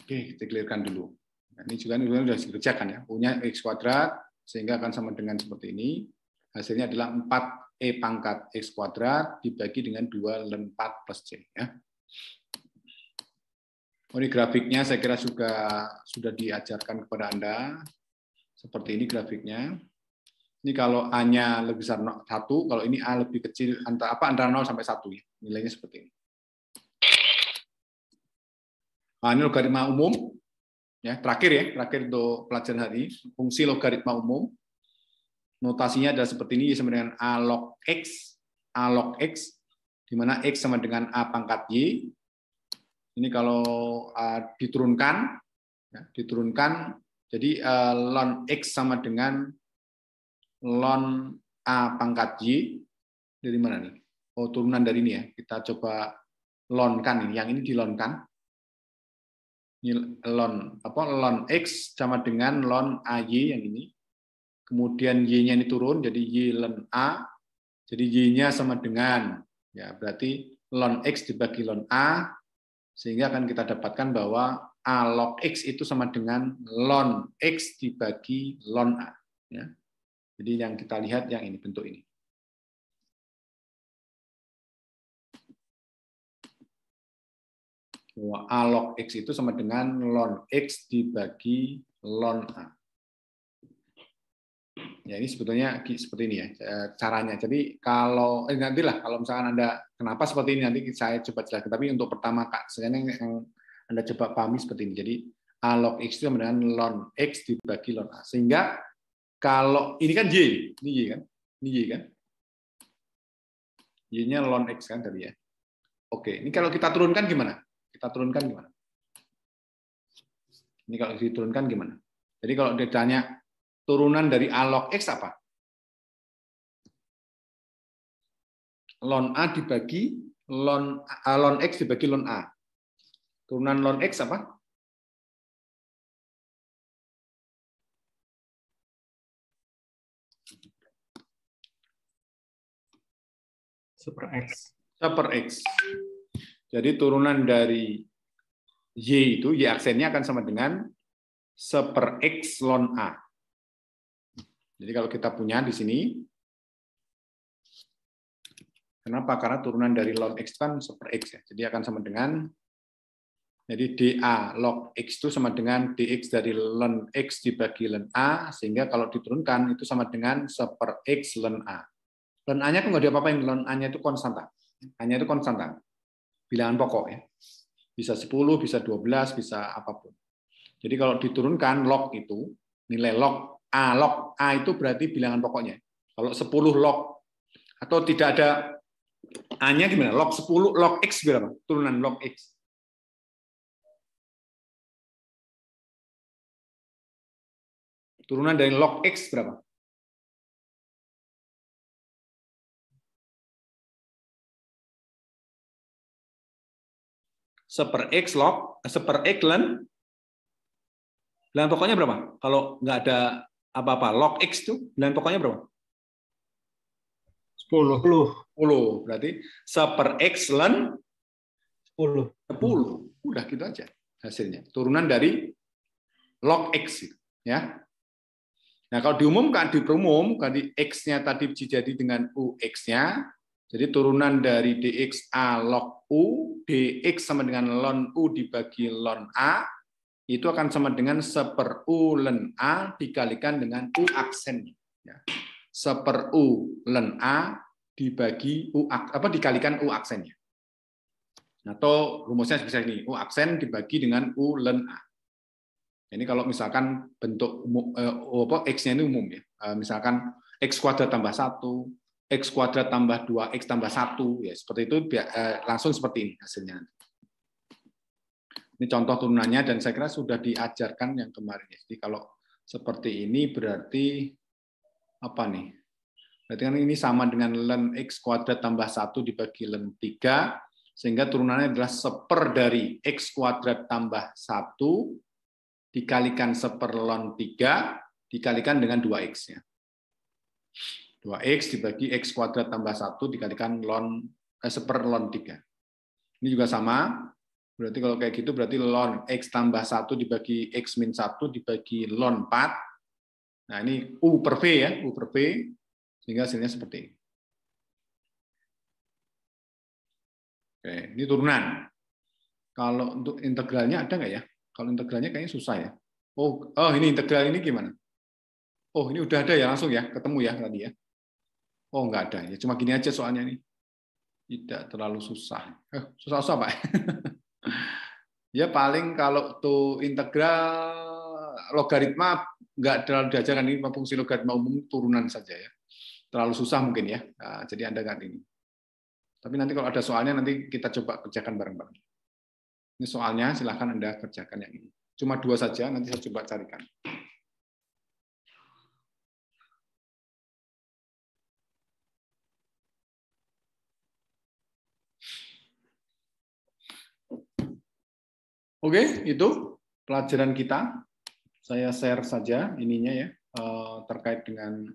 [SPEAKER 1] Oke, kita clearkan dulu. Nah, ini juga sudah dikerjakan ya. U-nya X kuadrat, sehingga akan sama dengan seperti ini. Hasilnya adalah 4E pangkat X kuadrat dibagi dengan 2 ln 4 plus C. Ya. Ini grafiknya saya kira sudah diajarkan kepada Anda. Seperti ini grafiknya. Ini kalau A-nya lebih besar 1, kalau ini A lebih kecil antara 0 sampai 1 ya. Nilainya seperti ini. Nah, ini logaritma umum. Ya, terakhir untuk pelajaran hari ini, fungsi logaritma umum. Notasinya adalah seperti ini, sama dengan A log X, di mana X sama dengan A pangkat Y. Ini kalau diturunkan, jadi ln X sama dengan ln A pangkat Y dari mana nih? Oh, turunan dari ini ya. Kita coba lonkan ini. Yang ini dilonkan. Ini ln X sama dengan ln AY yang ini. Kemudian Y-nya ini turun, jadi Y ln A. Jadi Y-nya sama dengan, ya berarti ln X dibagi ln A, sehingga akan kita dapatkan bahwa A log X itu sama dengan ln X dibagi ln A. Ya. Jadi yang kita lihat yang ini, bentuk ini. Bahwa A log X itu sama dengan ln X dibagi ln A. Ya, ini sebetulnya seperti ini ya caranya. Jadi kalau nantilah kalau misalkan Anda kenapa seperti ini nanti saya coba jelaskan. Tapi untuk pertama Kak, sekarang yang Anda coba pahami seperti ini. Jadi A log X itu sama dengan ln X dibagi ln A. Sehingga kalau ini kan Y, ini Y kan? Ini Y kan? Y-nya ln X kan tadi ya. Oke, ini kalau kita turunkan gimana? Kita turunkan gimana? Ini kalau diturunkan gimana? Jadi kalau ditanya turunan dari A log X apa? Ln A dibagi ln X dibagi ln A. Turunan ln X apa?
[SPEAKER 3] Super X.
[SPEAKER 1] Super X. Jadi turunan dari Y itu, Y aksennya akan sama dengan super X ln A. Jadi kalau kita punya di sini, kenapa? Karena turunan dari ln X kan super X ya. Jadi akan sama dengan, jadi dA log X itu sama dengan dx dari ln X dibagi ln A, sehingga kalau diturunkan itu sama dengan super X ln A. Ln A-nya itu nggak diapa-apain, ln A-nya itu konstanta. A-nya itu konstanta. Bilangan pokok ya. Bisa 10, bisa 12, bisa apapun. Jadi kalau diturunkan log itu, nilai log A itu berarti bilangan pokoknya. Kalau 10 log atau tidak ada A-nya gimana? Log 10 log X berapa? Turunan log X. Turunan dari log X berapa? Super X log, super X ln, bilangan pokoknya berapa? Kalau nggak ada apa-apa, log X itu bilangan pokoknya berapa?
[SPEAKER 3] 10.
[SPEAKER 1] 10. Berarti super X ln
[SPEAKER 3] 10.
[SPEAKER 1] 10. Udah gitu aja hasilnya. Turunan dari log X. Ya. Nah, kalau diumumkan, diperumum, tadi X-nya tadi jadi dengan UX-nya, jadi turunan dari dx A log U, dx sama dengan ln U dibagi ln A, itu akan sama dengan seper U ln A dikalikan dengan U aksennya. Ya. Seper U ln A dibagi U, dikalikan U aksennya. Atau rumusnya bisa ini, U aksen dibagi dengan U ln A. Ini kalau misalkan bentuk X-nya ini umum ya. Misalkan X kuadrat tambah 1, X kuadrat tambah 2X tambah 1, ya seperti itu langsung seperti ini hasilnya. Ini contoh turunannya dan saya kira sudah diajarkan yang kemarin. Jadi kalau seperti ini berarti apa nih? Berarti kan ini sama dengan ln X kuadrat tambah 1 dibagi ln 3, sehingga turunannya adalah seper dari X kuadrat tambah 1 dikalikan seper ln 3 dikalikan dengan 2X-nya. 2X dibagi X kuadrat tambah 1 dikalikan seper ln 3. Ini juga sama. Berarti kalau kayak gitu berarti ln X tambah 1 dibagi X min 1 dibagi ln 4. Nah ini U per V ya, U per V. Sehingga hasilnya seperti ini. Oke, ini turunan. Kalau untuk integralnya ada nggak ya? Kalau integralnya kayaknya susah ya. Oh ini integral ini gimana? Oh ini udah ada ya langsung ya, ketemu ya tadi ya. Oh nggak ada ya, cuma gini aja soalnya ini. Tidak terlalu susah. Susah-susah Pak. Ya paling kalau tuh integral logaritma nggak terlalu diajarkan, ini fungsi logaritma umum turunan saja ya. Terlalu susah mungkin ya. Nah, jadi Anda nggak ini. Tapi nanti kalau ada soalnya nanti kita coba kerjakan bareng-bareng. Ini soalnya silahkan Anda kerjakan yang ini. Cuma 2 saja, nanti saya coba carikan. Oke, itu pelajaran kita. Saya share saja ininya ya, terkait dengan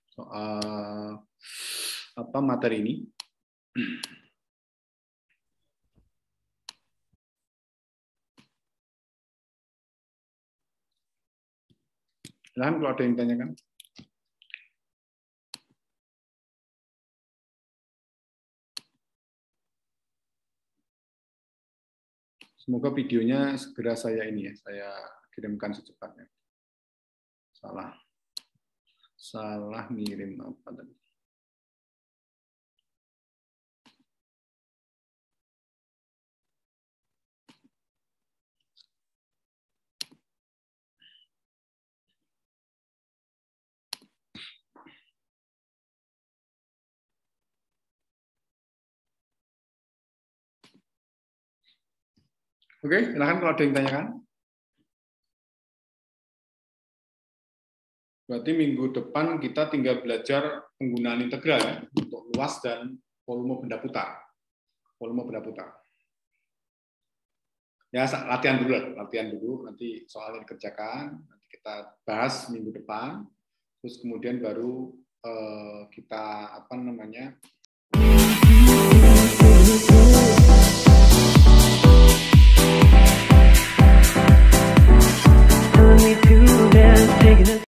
[SPEAKER 1] soal materi ini. Silahkan kalau ada yang tanyakan. Semoga videonya segera saya kirimkan secepatnya. Salah ngirim apa tadi? Oke, silakan kalau ada yang tanyakan. Berarti minggu depan kita tinggal belajar penggunaan integral ya, untuk luas dan volume benda putar. Ya, latihan dulu, nanti soalnya dikerjakan, nanti kita bahas minggu depan, terus kemudian baru kita